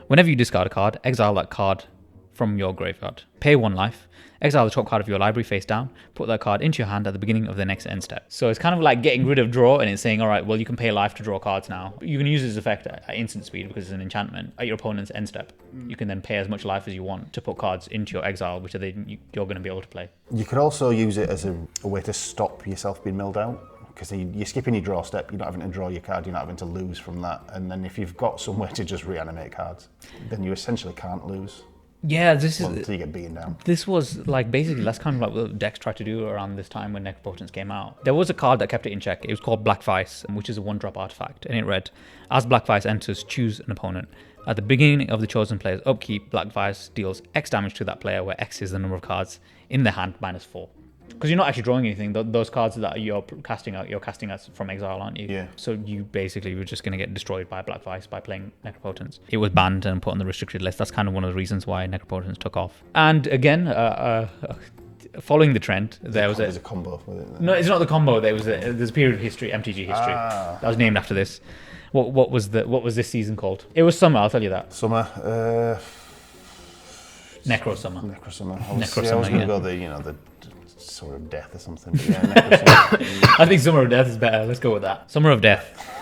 Whenever you discard a card, exile that card from your graveyard. Pay 1 life. Exile the top card of your library face down. Put that card into your hand at the beginning of the next end step. So it's kind of like getting rid of draw, and it's saying, all right, well, you can pay life to draw cards now. You can use this effect at instant speed because it's an enchantment at your opponent's end step. You can then pay as much life as you want to put cards into your exile, which you're going to be able to play. You could also use it as a way to stop yourself being milled out. Because you're skipping your draw step, you're not having to draw your card, you're not having to lose from that. And then if you've got somewhere to just reanimate cards, then you essentially can't lose. Yeah, this Well, is... until you get beaten down. This was like basically that's kind of like what decks tried to do around this time when Necropotence came out. There was a card that kept it in check. It was called Black Vice, which is a 1-drop artifact, and it read, as Black Vice enters, choose an opponent. At the beginning of the chosen player's upkeep, Black Vice deals X damage to that player, where X is the number of cards in their hand minus 4. Because you're not actually drawing anything. Those cards that you're casting out from exile, aren't you? Yeah. So you basically were just going to get destroyed by Black Vice by playing Necropotence. It was banned and put on the restricted list. That's kind of one of the reasons why Necropotence took off. And again, following the trend, there's a combo with it. No, it's not the combo. There's a period of history, MTG history, that was named after this. What was this season called? It was summer. I'll tell you that. Summer. Necro Summer. Necro Summer. I Necro was Summer, going to yeah. go the Summer of Death or something. But yeah, Necro Summer. I think Summer of Death is better. Let's go with that. Summer of Death.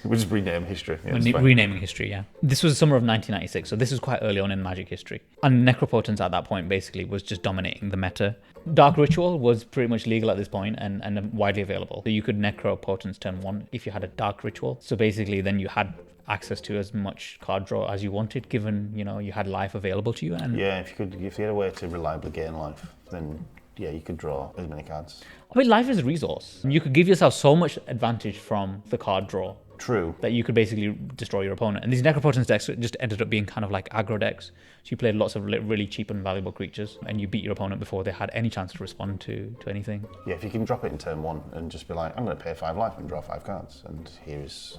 We'll just rename history. Yeah, Renaming history, yeah. This was the summer of 1996, so this was quite early on in Magic history. And Necropotence at that point basically was just dominating the meta. Dark Ritual was pretty much legal at this point and widely available. So you could Necropotence turn 1 if you had a Dark Ritual. So basically then you had access to as much card draw as you wanted, given you had life available to you. And yeah, if you had a way to reliably gain life, then yeah, you could draw as many cards. I mean, life is a resource. You could give yourself so much advantage from the card draw. True. That you could basically destroy your opponent. And these Necropotence decks just ended up being kind of like aggro decks. So you played lots of really cheap and valuable creatures, and you beat your opponent before they had any chance to respond to anything. Yeah, if you can drop it in turn 1 and just be like, I'm going to pay 5 life and draw 5 cards, and here's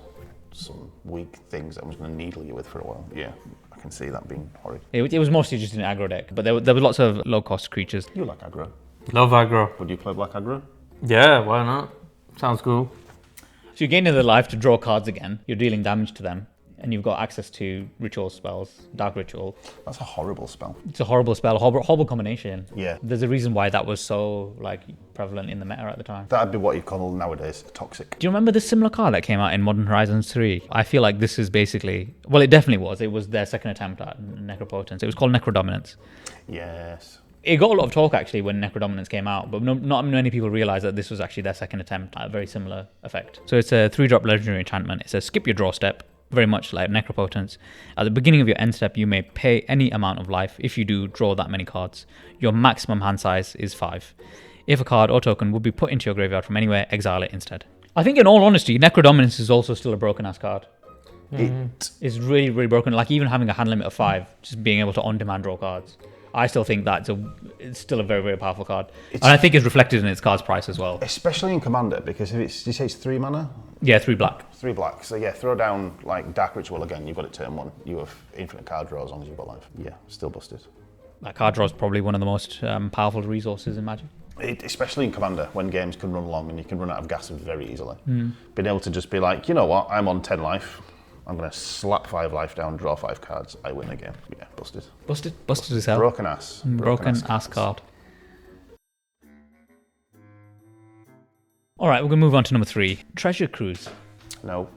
some weak things that I'm just going to needle you with for a while. Yeah, I can see that being horrid. It was mostly just an aggro deck, but there were lots of low-cost creatures. You like aggro? Love aggro. Would you play black aggro? Yeah, why not? Sounds cool. So you're gaining the life to draw cards again, you're dealing damage to them, and you've got access to ritual spells, Dark Ritual. That's a horrible spell. It's a horrible spell, a horrible combination. Yeah. There's a reason why that was so prevalent in the meta at the time. That'd be what you'd call nowadays toxic. Do you remember this similar card that came out in Modern Horizons 3? I feel like this is basically, well, it definitely was. It was their second attempt at Necropotence. It was called Necrodominance. Yes. It got a lot of talk actually when Necrodominance came out, but not many people realized that this was actually their second attempt at a very similar effect. So it's a 3-drop legendary enchantment. It says skip your draw step, very much like Necropotence. At the beginning of your end step, you may pay any amount of life. If you do, draw that many cards. Your maximum hand size is 5. If a card or token will be put into your graveyard from anywhere, exile it instead. I think in all honesty, Necrodominance is also still a broken ass card. It's really, really broken. Like even having a hand limit of 5, just being able to on-demand draw cards. I still think it's still a very, very powerful card. And I think it's reflected in its card's price as well. Especially in Commander, because if you say it's 3 mana? Yeah, 3 black. 3 black. So yeah, throw down like Dark Ritual again, you've got it turn 1. You have infinite card draw as long as you've got life. Yeah, still busted. That card draw is probably one of the most powerful resources in Magic. Especially in Commander, when games can run long and you can run out of gas very easily. Being able to just be like, you know what, I'm on 10 life. I'm going to slap 5 life down, draw 5 cards, I win the game. Yeah, busted. Busted as hell. Broken ass. Broken ass card. All right, we're going to move on to number 3. Treasure Cruise. No.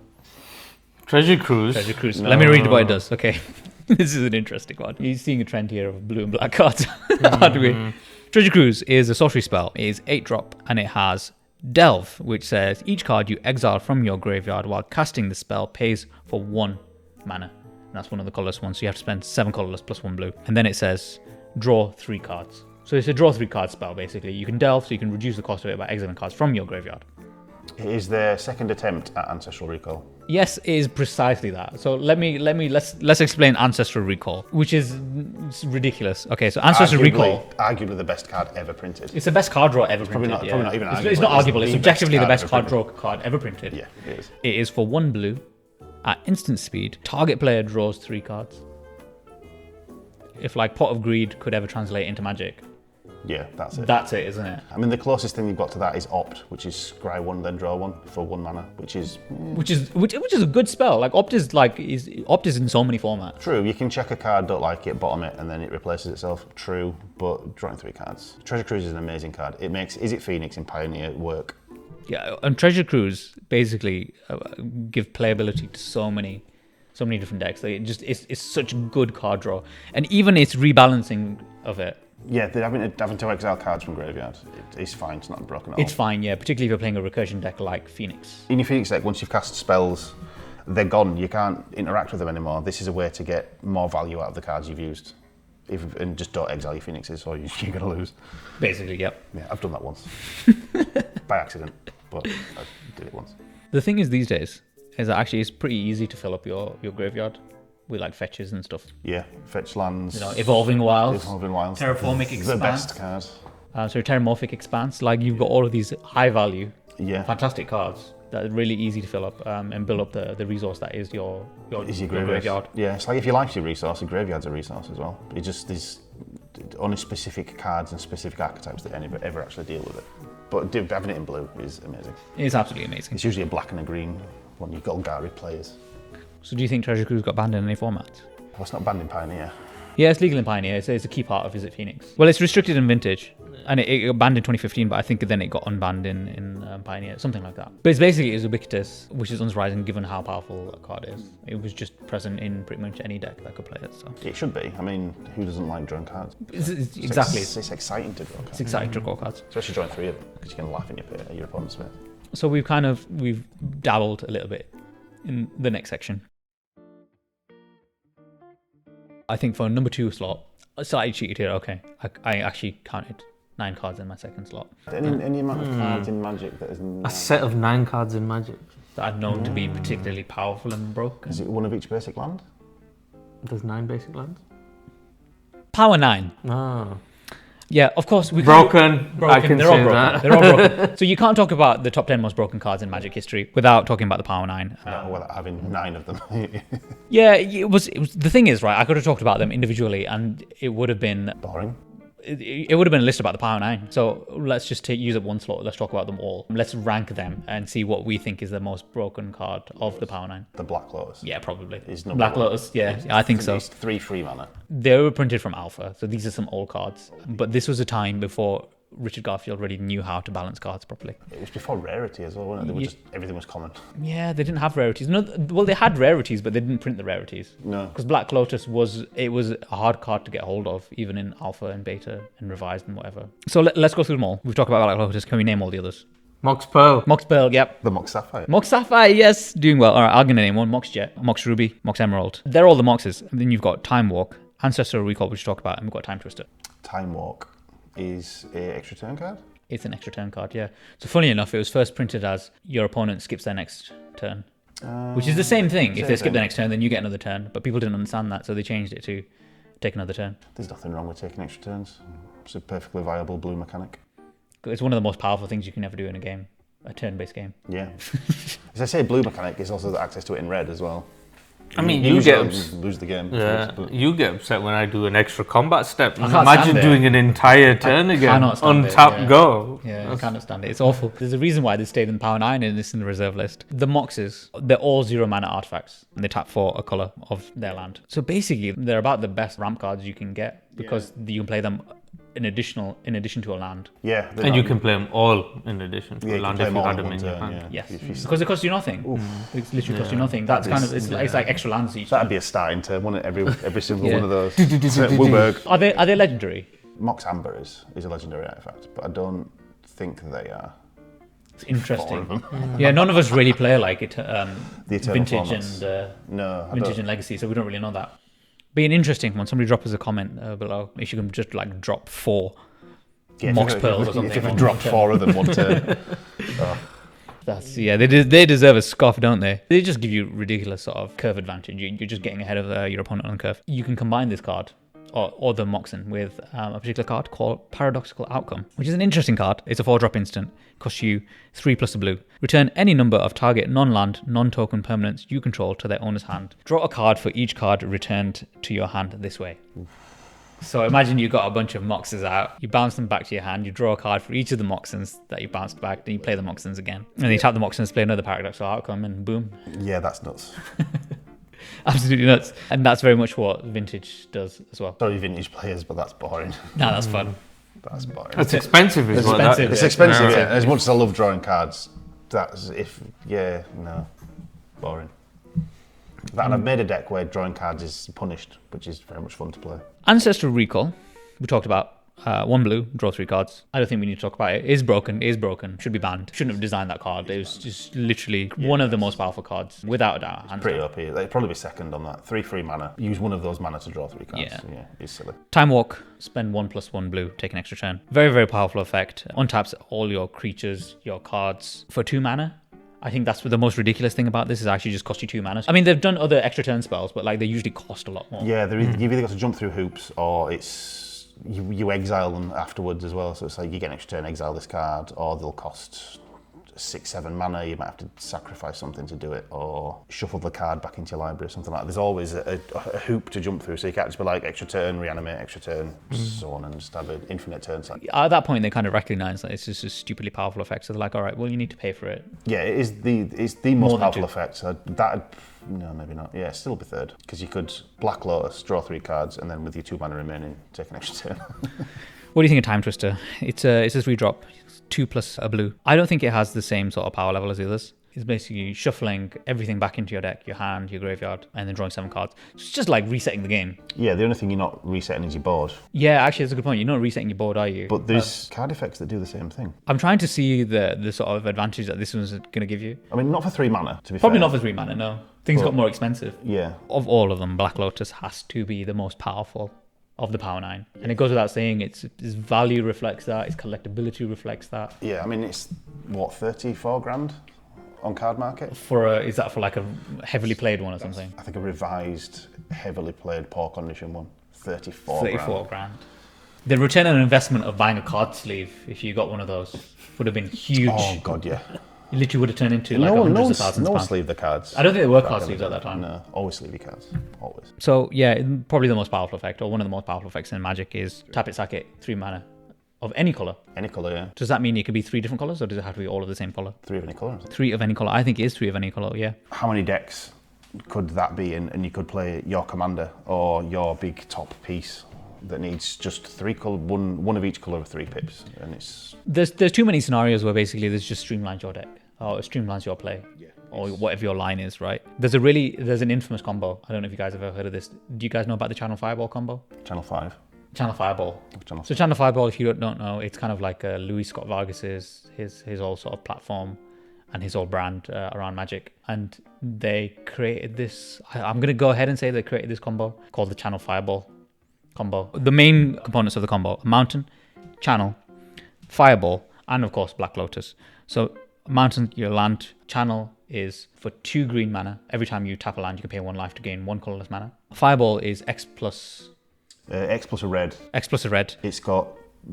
Treasure Cruise. Treasure Cruise. No. Let me read what it does. Okay. This is an interesting one. You're seeing a trend here of blue and black cards. Aren't we? Treasure Cruise is a sorcery spell. It is 8-drop and it has Delve, which says each card you exile from your graveyard while casting the spell pays for 1 mana. And that's one of the colorless ones, so you have to spend 7 colorless plus 1 blue. And then it says draw 3 cards. So it's a draw 3 card spell basically. You can delve, so you can reduce the cost of it by exiling cards from your graveyard. It is their second attempt at Ancestral Recall. Yes, it is precisely that. So let's explain Ancestral Recall, which is ridiculous. Okay, so Ancestral Recall, arguably the best card ever printed. it's the best card draw ever printed. Probably not even It's arguable. not arguable. It's the objectively the best ever card printed. draw card ever printed. Yeah, it is. It is for 1 blue at instant speed. Target player draws 3 cards. If like Pot of Greed could ever translate into Magic, Yeah, that's it. that's it, isn't it? I mean, the closest thing you've got to that is Opt, which is scry 1, then draw 1 for 1 mana, which is Which is a good spell. Like Opt is in so many formats. true. You can check a card, don't like it, bottom it, and then it replaces itself. True, but drawing 3 cards. Treasure Cruise is an amazing card. It makes Is It Phoenix in Pioneer work. Yeah, and Treasure Cruise basically give playability to so many different decks. Like it's such a good card draw, and even its rebalancing of it. Yeah, they're having to exile cards from graveyard. It's fine. It's not broken at all. It's fine, yeah. Particularly if you're playing a recursion deck like Phoenix. In your Phoenix deck, once you've cast spells, they're gone. You can't interact with them anymore. This is a way to get more value out of the cards you've used. And just don't exile your Phoenixes or you're going to lose. Basically, yep. Yeah, I've done that once. By accident, but I did it once. The thing is these days is that actually it's pretty easy to fill up your graveyard with like fetches and stuff. Yeah, fetch lands. Evolving Wilds. Evolving Wilds. Terraformic The Expanse. best card. So Terramorphic Expanse, like you've got all of these high value, Yeah. fantastic cards that are really easy to fill up and build up the resource that is your graveyard. Yeah, it's like if your life's your resource, the graveyard's a resource as well. It just there's only specific cards and specific archetypes that ever actually deal with it. But having it in blue is amazing. It's absolutely amazing. It's usually a black and a green when you've got Golgari players. So do you think Treasure Cruise got banned in any format? Well, it's not banned in Pioneer. Yeah, it's legal in Pioneer. It's a key part of Visit Phoenix. Well, it's restricted in Vintage, and it got banned in 2015, but I think then it got unbanned in Pioneer, something like that. But it's basically ubiquitous, which is unsurprising given how powerful a card is. It was just present in pretty much any deck that could play it. So It should be. I mean, who doesn't like drawing cards? Exactly. It's exciting to draw cards. It's exciting to draw cards. Especially drawing 3 of them, because you can laugh in your opponent's face. So we've dabbled a little bit in the next section. I think for number 2 slot, slightly cheated here. Okay, I actually counted 9 cards in my second slot Any amount of cards in Magic that is A set of 9 cards in Magic. that are known to be particularly powerful and broken. Is it one of each basic land? There's 9 basic lands. Power 9. Ah. Yeah, of course. Broken. I can They're all say broken. that. They're all broken. So you can't talk about the top 10 most broken cards in Magic history without talking about the Power 9. Without having 9 of them. Yeah, it was. The thing is, right, I could have talked about them individually and it would have been... Boring. It would have been a list about the Power 9. So let's just use up one slot. Let's talk about them all. Let's rank them and see what we think is the most broken card of the Power 9. The Black Lotus. Yeah, probably. Is number Black 1. Lotus, yeah, I think so. It's 3 free mana. They were printed from Alpha, so these are some old cards. But this was a time before Richard Garfield already knew how to balance cards properly. It was before rarity as well, wasn't it? They were just, everything was common. Yeah, they didn't have rarities. No, well, they had rarities, but they didn't print the rarities. No. Because Black Lotus was a hard card to get hold of, even in Alpha and Beta and Revised and whatever. So let's go through them all. We've talked about Black Lotus. Can we name all the others? Mox Pearl. Mox Pearl, yep. The Mox Sapphire. Mox Sapphire, yes. Doing well. All right, I'm going to name one. Mox Jet, Mox Ruby, Mox Emerald. They're all the Moxes. And then you've got Time Walk, Ancestral Recall, which we talked about, and we've got Time Twister. Time Walk is a extra turn card? It's an extra turn card, yeah. So funny enough, it was first printed as your opponent skips their next turn, which is the same thing. If they skip their next turn, then you get another turn. But people didn't understand that, so they changed it to take another turn. There's nothing wrong with taking extra turns. It's a perfectly viable blue mechanic. It's one of the most powerful things you can ever do in a game, a turn-based game. Yeah. As I say, blue mechanic is also the access to it in red as well. I mean, you get lose the game. Yeah, you get upset when I do an extra combat step. can't Imagine stand it. doing an entire turn again. cannot stand it, Untap yeah. go. Yeah, I can't stand it. It's awful. There's a reason why they stayed in Power 9 and this in the reserve list. The Moxes, they're all 0 mana artifacts. And they tap for a colour of their land. So basically, they're about the best ramp cards you can get because you can play them in addition to a land. Yeah. And you can play them all in addition to a land if you had them in your turn, hand. Yes, because it costs you nothing. It literally costs you nothing. That's kind of it's like extra lands each. That'd be a starting turn, wouldn't it? Every single Yeah. one of those. Wooburg. Are they legendary? Mox Amber is a legendary artifact, but I don't think they are. It's interesting. 4 of them. Yeah, none of us really play like it. The Eternal Vintage formats. and No, I Vintage don't. and Legacy, so we don't really know that. Be an interesting one. Somebody drop us a comment below if you can just like drop 4 Mox Pearls or something. If you on drop one turn. 4 of them one turn. They deserve a scoff, don't they? They just give you ridiculous sort of curve advantage. You're just getting ahead of your opponent on the curve. You can combine this card or the Moxen with a particular card called Paradoxical Outcome, which is an interesting card. It's a 4-drop instant. Costs you 3 plus a blue. Return any number of target non-land, non-token permanents you control to their owner's hand. Draw a card for each card returned to your hand this way. So imagine you got a bunch of Moxes out, you bounce them back to your hand, you draw a card for each of the Moxens that you bounced back, then you play the Moxens again. And then you tap the Moxens, play another Paradoxical Outcome, and boom. Yeah, that's nuts. Absolutely nuts. And that's very much what Vintage does as well. Sorry, vintage players, but that's boring. Nah, that's fun. That's boring. It's expensive as well. expensive. It's expensive, yeah. As much as I love drawing cards, boring. And I've made a deck where drawing cards is punished, which is very much fun to play. Ancestral Recall, we talked about. 1 blue, draw 3 cards. I don't think we need to talk about it. Is broken, should be banned. Shouldn't have designed that card. It was just literally one of the most powerful cards, without a doubt. Hands Pretty down. OP. They'd probably be second on that. 3 free mana. Use one of those mana to draw 3 cards. Yeah. It's silly. Time Walk, spend 1 plus 1 blue, take an extra turn. Very, very powerful effect. Untaps all your creatures, your cards for 2 mana. I think that's the most ridiculous thing about this is actually just cost you 2 mana. I mean, they've done other extra turn spells, but like they usually cost a lot more. Yeah, you've either got to jump through hoops or it's you exile them afterwards as well. So it's like you get an extra turn, exile this card, or they'll cost 6-7 mana. You might have to sacrifice something to do it, or shuffle the card back into your library or something like that. There's always a hoop to jump through, so you can't just be like extra turn, reanimate, extra turn, so on, and just have an infinite turn cycle. At that point, they kind of recognize that it's just a stupidly powerful effect. So they're like, all right, well, you need to pay for it. Yeah, it's the most powerful effect. So no, maybe not. Yeah, still be third, because you could Black Lotus, draw 3 cards, and then with your 2 mana remaining, take an extra turn. What do you think of Time Twister? It's a 3-drop, 2 plus a blue. I don't think it has the same sort of power level as the others. It's basically shuffling everything back into your deck, your hand, your graveyard, and then drawing 7 cards. It's just like resetting the game. Yeah, the only thing you're not resetting is your board. Yeah, actually, that's a good point. You're not resetting your board, are you? But there's card effects that do the same thing. I'm trying to see the sort of advantage that this one's going to give you. I mean, not for 3 mana, to be Probably fair. not for 3 mana, no. Things got more expensive. Yeah. Of all of them, Black Lotus has to be the most powerful of the Power 9. And it goes without saying, its value reflects that, its collectability reflects that. Yeah, I mean, it's, what, 34 grand on card market? Is that for like a heavily played one or something? I think a revised, heavily played, poor condition one. 34 grand. The return on investment of buying a card sleeve, if you got one of those, would have been huge. Oh, God, yeah. It literally would have turned into like hundreds of thousands of pounds. pounds. Sleeve the cards. I don't think there were card sleeves at that time. No, always sleeve your cards. Always. So, yeah, probably the most powerful effect, or one of the most powerful effects in Magic is tap it, sack it, 3 mana of any colour. Any colour, yeah. Does that mean it could be 3 different colours, or does it have to be all of the same colour? 3 of any colour. 3 of any colour. I think it is 3 of any colour, yeah. How many decks could that be in? And you could play your commander or your big top piece that needs just 3 colour, one of each colour of 3 pips, and it's... There's too many scenarios where basically this just streamlines your deck, or it streamlines your play, or whatever your line is, right? There's an infamous combo. I don't know if you guys have ever heard of this. Do you guys know about the Channel Fireball combo? Channel 5. Channel Fireball. Channel So Channel Fireball, if you don't know, it's kind of like Louis Scott Vargas's his whole sort of platform and his whole brand around Magic. And they created this. I'm going to go ahead and say they created this combo called the Channel Fireball combo. The main components of the combo: Mountain, Channel, Fireball, and of course Black Lotus. So Mountain, your land. Channel is for 2 green mana. Every time you tap a land, you can pay 1 life to gain 1 colorless mana. Fireball is X plus a red. X plus a red. It's got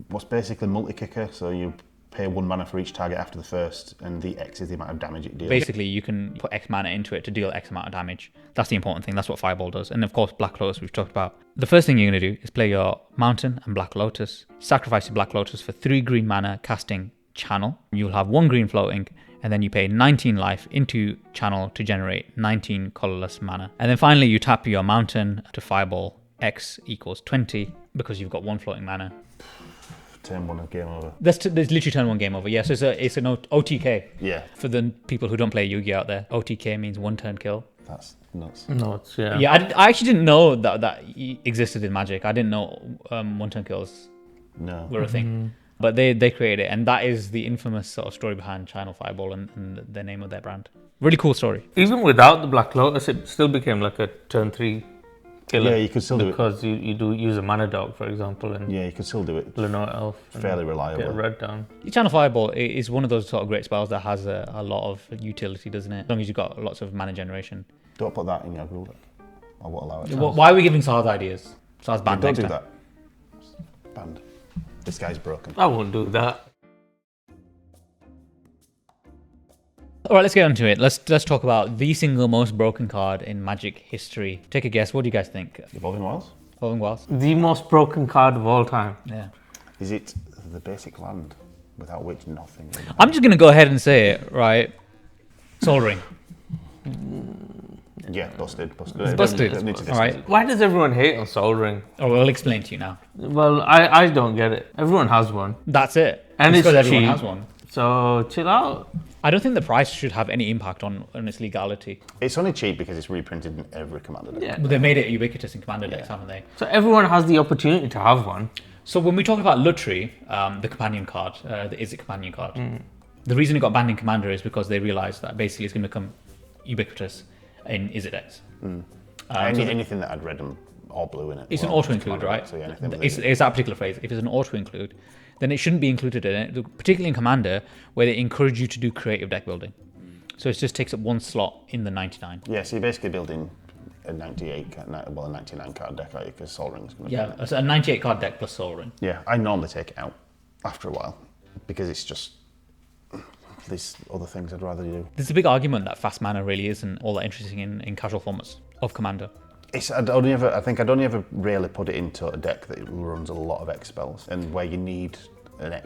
what's basically multi-kicker, so you pay 1 mana for each target after the first, and the X is the amount of damage it deals. Basically, you can put X mana into it to deal X amount of damage. That's the important thing. That's what Fireball does. And of course, Black Lotus, we've talked about. The first thing you're going to do is play your Mountain and Black Lotus. Sacrifice your Black Lotus for 3 green mana, casting Channel. You'll have 1 green floating, and then you pay 19 life into Channel to generate 19 colorless mana. And then finally, you tap your Mountain to Fireball. X equals 20 because you've got 1 floating mana. Turn 1 of game over. There's literally turn 1 game over. Yeah, so it's an OTK. Yeah. For the people who don't play Yu-Gi-Oh out there, OTK means 1 turn kill. That's nuts. Nuts, yeah. Yeah, I actually didn't know that existed in Magic. I didn't know 1 turn kills were a thing. But they created it, and that is the infamous sort of story behind Channel Fireball and the name of their brand. Really cool story. Even without the Black Lotus, it still became like a turn 3 killer. Yeah, you could still do it. Because you do use a mana dog, for example, and Yeah, you could still do it. Lenore Elf. Fairly reliably. Get a red down. Channel Fireball is one of those sort of great spells that has a lot of utility, doesn't it? As long as you've got lots of mana generation. Don't put that in your rule deck. I won't allow it. Why are we giving Saz ideas? Saz banned Don't next do time. that. Banned. This guy's broken. I won't do that. All right, let's get onto it. Let's talk about the single most broken card in Magic history. Take a guess. What do you guys think? Evolving Wilds? Evolving Wilds? The most broken card of all time. Yeah. Is it the basic land without which nothing? I'm just going to go ahead and say it, right? Soul Ring. Yeah, busted. It's busted. Don't need to All right. Why does everyone hate on Soul Ring? Oh, I'll explain to you now. Well, I don't get it. Everyone has one. That's it. And it's because everyone cheap. has one. So chill out. I don't think the price should have any impact on its legality. It's only cheap because it's reprinted in every commander deck. Yeah. But they made it ubiquitous in Commander decks, haven't they? So everyone has the opportunity to have one. So when we talk about Lutri, the companion card, the Is It companion card, the reason it got banned in Commander is because they realized that basically it's going to become ubiquitous in Is It decks. Anything that had red or blue in it. It's an auto-include, right? So yeah, anything with It's that particular phrase. If it's an auto-include, then it shouldn't be included in it, particularly in Commander, where they encourage you to do creative deck building. So it just takes up 1 slot in the 99. Yeah, so you're basically building a 99 card deck, are you? Because Sol Ring's going to Yeah, so a 98 card deck plus Sol Ring. Yeah, I normally take it out after a while because it's just there's other things I'd rather do. There's a big argument that fast mana really isn't all that interesting in casual formats of Commander. I think I'd only ever really put it into a deck that runs a lot of X spells and where you need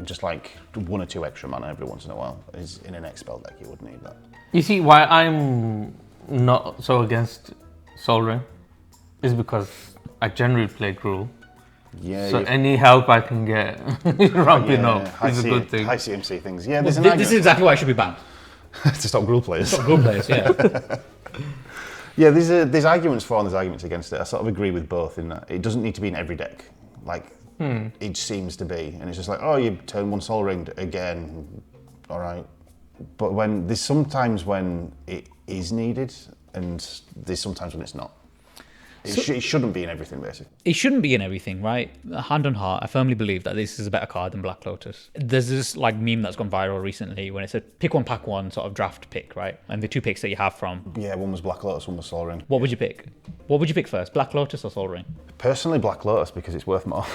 just like 1 or 2 extra mana every once in a while. Is in an X spell deck you would need that. You see, why I'm not so against Sol Ring is because I generally play Gruul. Yeah. So any help I can get ramping up is a good thing. High CMC things. Yeah, This is exactly why it should be banned. to stop Gruul players. Stop Gruul players, yeah. Yeah, there's arguments for and there's arguments against it. I sort of agree with both in that it doesn't need to be in every deck. Like, it seems to be. And it's just like, oh, you turn 1 Sol Ringed again. All right. But there's sometimes when it is needed and there's sometimes when it's not. It shouldn't be in everything, basically. It shouldn't be in everything, right? Hand on heart, I firmly believe that this is a better card than Black Lotus. There's this like meme that's gone viral recently when it said pick one, pack one sort of draft pick, right? And the 2 picks that you have from. Yeah, one was Black Lotus, one was Sol Ring. What would you pick? What would you pick first, Black Lotus or Sol Ring? Personally, Black Lotus because it's worth more.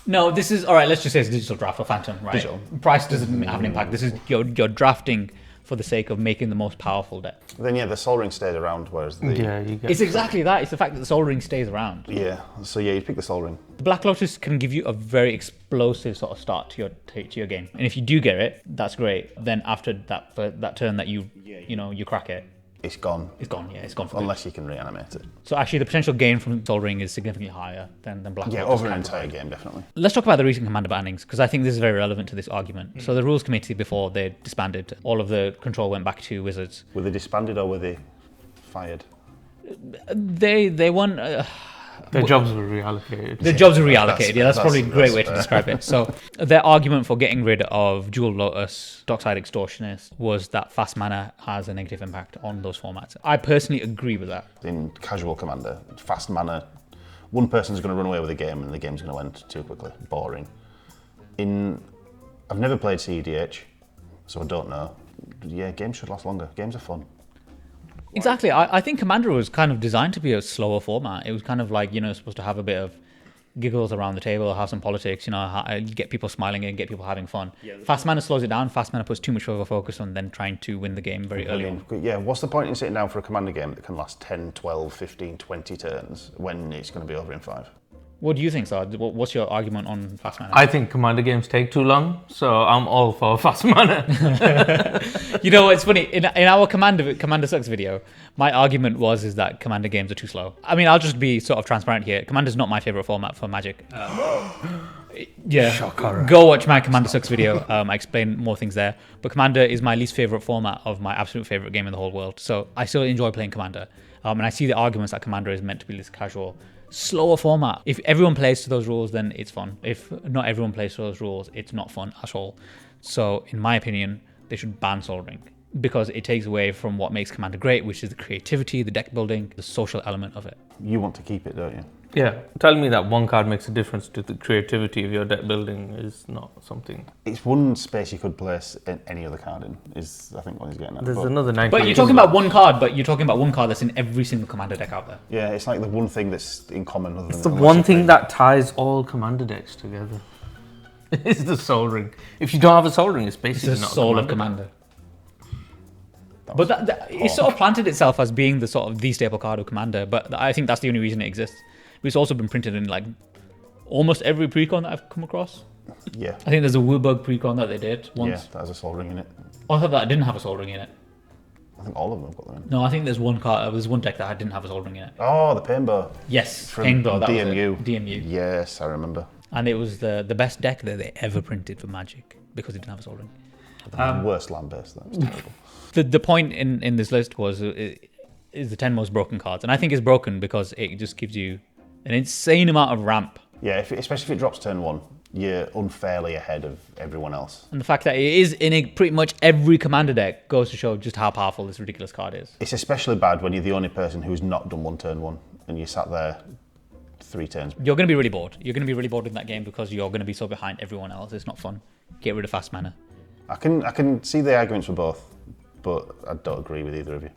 No, this is, all right, let's just say it's digital draft or Phantom, right? Digital. Price doesn't have an impact. This is, you're drafting for the sake of making the most powerful deck. Then yeah, the Sol Ring stayed around, whereas the... Yeah, you get... It's exactly that. It's the fact that the Sol Ring stays around. Yeah, so yeah, you pick the Sol Ring. The Black Lotus can give you a very explosive sort of start to your game. And if you do get it, that's great. Then after that turn that you crack it, it's gone. It's gone, yeah, it's gone for Unless you can reanimate it. So actually the potential gain from Sol Ring is significantly higher than Black Lotus. Yeah, over an entire game, definitely. Let's talk about the recent Commander bannings, because I think this is very relevant to this argument. So the rules committee, before they disbanded, all of the control went back to Wizards. Were they disbanded or were they fired? They won... Their jobs were reallocated. The jobs are reallocated, that's probably a great way to describe it. So their argument for getting rid of Jewel Lotus, Dockside Extortionist, was that fast mana has a negative impact on those formats. I personally agree with that. In casual Commander, fast mana, one person's going to run away with the game and the game's going to end too quickly. Boring. I've never played CEDH, so I don't know. Yeah, games should last longer. Games are fun. Exactly. I think Commander was kind of designed to be a slower format. It was kind of like, supposed to have a bit of giggles around the table, have some politics, get people smiling and get people having fun. Yeah, fast mana slows it down. Fast mana puts too much of a focus on then trying to win the game very early on. Yeah, what's the point in sitting down for a Commander game that can last 10, 12, 15, 20 turns when it's going to be over in 5? What do you think, Sard? What's your argument on fast mana? I think Commander games take too long, so I'm all for fast mana. It's funny. In our Commander Sucks video, my argument is that Commander games are too slow. I mean, I'll just be sort of transparent here. Commander's not my favorite format for Magic. Yeah, Shocker. Go watch my Commander Sucks video. I explain more things there. But Commander is my least favorite format of my absolute favorite game in the whole world. So I still enjoy playing Commander. And I see the arguments that Commander is meant to be this casual, slower format. If everyone plays to those rules, then it's fun. If not everyone plays to those rules, it's not fun at all. So in my opinion, they should ban Sol Ring because it takes away from what makes Commander great, which is the creativity, the deck building, the social element of it. You want to keep it, don't you? Yeah, telling me that one card makes a difference to the creativity of your deck building is not something. It's one space you could place any other card in, is I think what he's getting at. There's another 90. But you're talking about one card, that's in every single Commander deck out there. Yeah, it's like the one thing that's in common. Other It's than the one thing that ties all Commander decks together. It's the Sol Ring. If you don't have a Sol Ring, it's basically It's the not soul a of Commander. was But it sort of planted itself as being the sort of the staple card of Commander, but I think that's the only reason it exists. It's also been printed in like almost every precon that I've come across. Yeah. I think there's a Woobug precon that they did once. Yeah, that has a Sol Ring in it. Oh, I thought that didn't have a Sol Ring in it. I think all of them have got them in. No, I think there's one card. There's one deck that didn't have a Sol Ring in it. Oh, the Painbow. Yes, From Painbow, that DMU. was it. DMU. Yes, I remember. And it was the best deck that they ever printed for Magic because it didn't have a Sol Ring. The worst land base. That was terrible. The point in this list is the 10 most broken cards, and I think it's broken because it just gives you an insane amount of ramp. Yeah, especially if it drops turn 1, you're unfairly ahead of everyone else. And the fact that it is in pretty much every Commander deck goes to show just how powerful this ridiculous card is. It's especially bad when you're the only person who's not done one turn 1 and you sat there 3 turns. You're going to be really bored. You're going to be really bored in that game because you're going to be so behind everyone else. It's not fun. Get rid of fast mana. I can see the arguments for both, but I don't agree with either of you.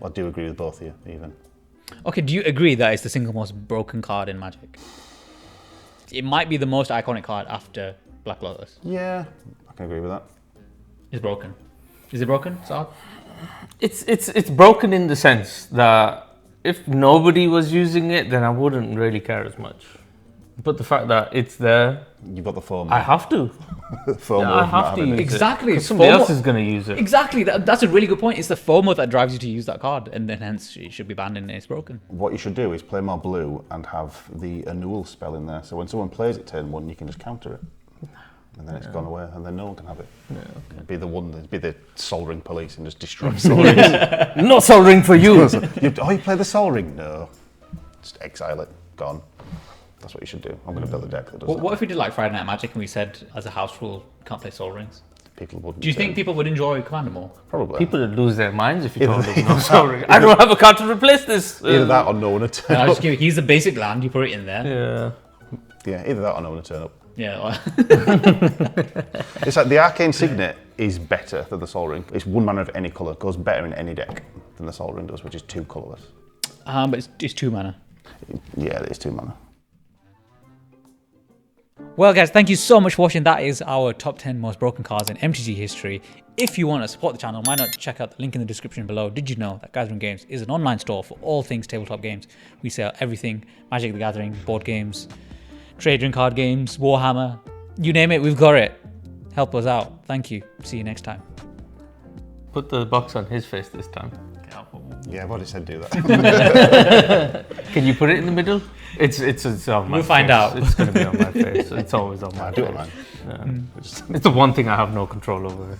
I do agree with both of you, even. Okay, do you agree that it's the single most broken card in Magic? It might be the most iconic card after Black Lotus. Yeah, I can agree with that. It's broken. Is it broken, Saad? It's broken in the sense that if nobody was using it, then I wouldn't really care as much. But the fact that it's there, You've got the FOMO. I have to. FOMO Yeah, of I not have to having use it. Exactly. it. It's Somebody FOMO. else is going to use it. Exactly. That's a really good point. It's the FOMO that drives you to use that card, and then hence it should be banned and it's broken. What you should do is play more blue and have the Annual spell in there. So when someone plays it turn 1, you can just counter it. And then it's gone away, and then no one can have it. Yeah, okay. Be the one, be the Soul Ring police and just destroy Soul Rings. Not Soul Ring for you. you play the Soul Ring? No. Just exile it. Gone. That's what you should do. I'm going to build a deck that does that. What if we did like Friday Night Magic and we said as a house rule, can't play Soul Rings? People wouldn't. Do you think people would enjoy Commander more? Probably. People would lose their minds if you told them no Soul Ring. I don't have a card to replace this. Either that or no one to turn I up. just give he's the basic land, you put it in there. Yeah. Yeah, either that or no one to turn up. Yeah. It's like the Arcane Signet is better than the Soul Ring. It's 1 mana of any colour, goes better in any deck than the Soul Ring does, which is 2 colourless. But it's 2 mana. Yeah, it is 2 mana. Well, guys, thank you so much for watching. That is our top 10 most broken cards in MTG history. If you want to support the channel, why not check out the link in the description below. Did you know that Gathering Games is an online store for all things tabletop games? We sell everything, Magic the Gathering, board games, trading card games, Warhammer, you name it, we've got it. Help us out. Thank you. See you next time. Put the box on his face this time. Yeah, I've already said do that. Can you put it in the middle? It's on my We'll find face. out. It's going to be on my face. It's always on my I face. do it, man. Yeah. It's the one thing I have no control over.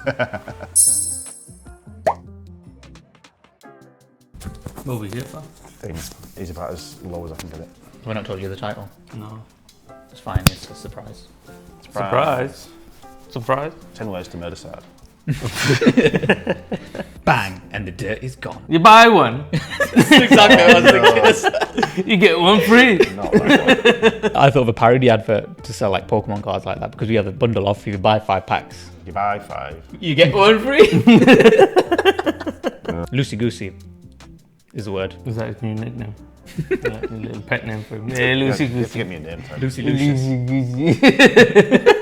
What we here for? Thing is about as low as I can get it. We're not told you the title. No. It's fine, it's a surprise. Surprise. Surprise. 10 ways to murder Sad. Bang, and the dirt is gone. You buy one, That's exactly what I was thinking. you get one free. Not that one. I thought of a parody advert to sell like Pokemon cards like that because we have a bundle off. If you buy 5 packs, You buy 5. you get 1 free. Loosey goosey is the word. Is that his new nickname? Yeah, a little pet name for him. Yeah, Lucy You have to Goosey. get me a name tag. Lucy Lucius. Lucy Goosey.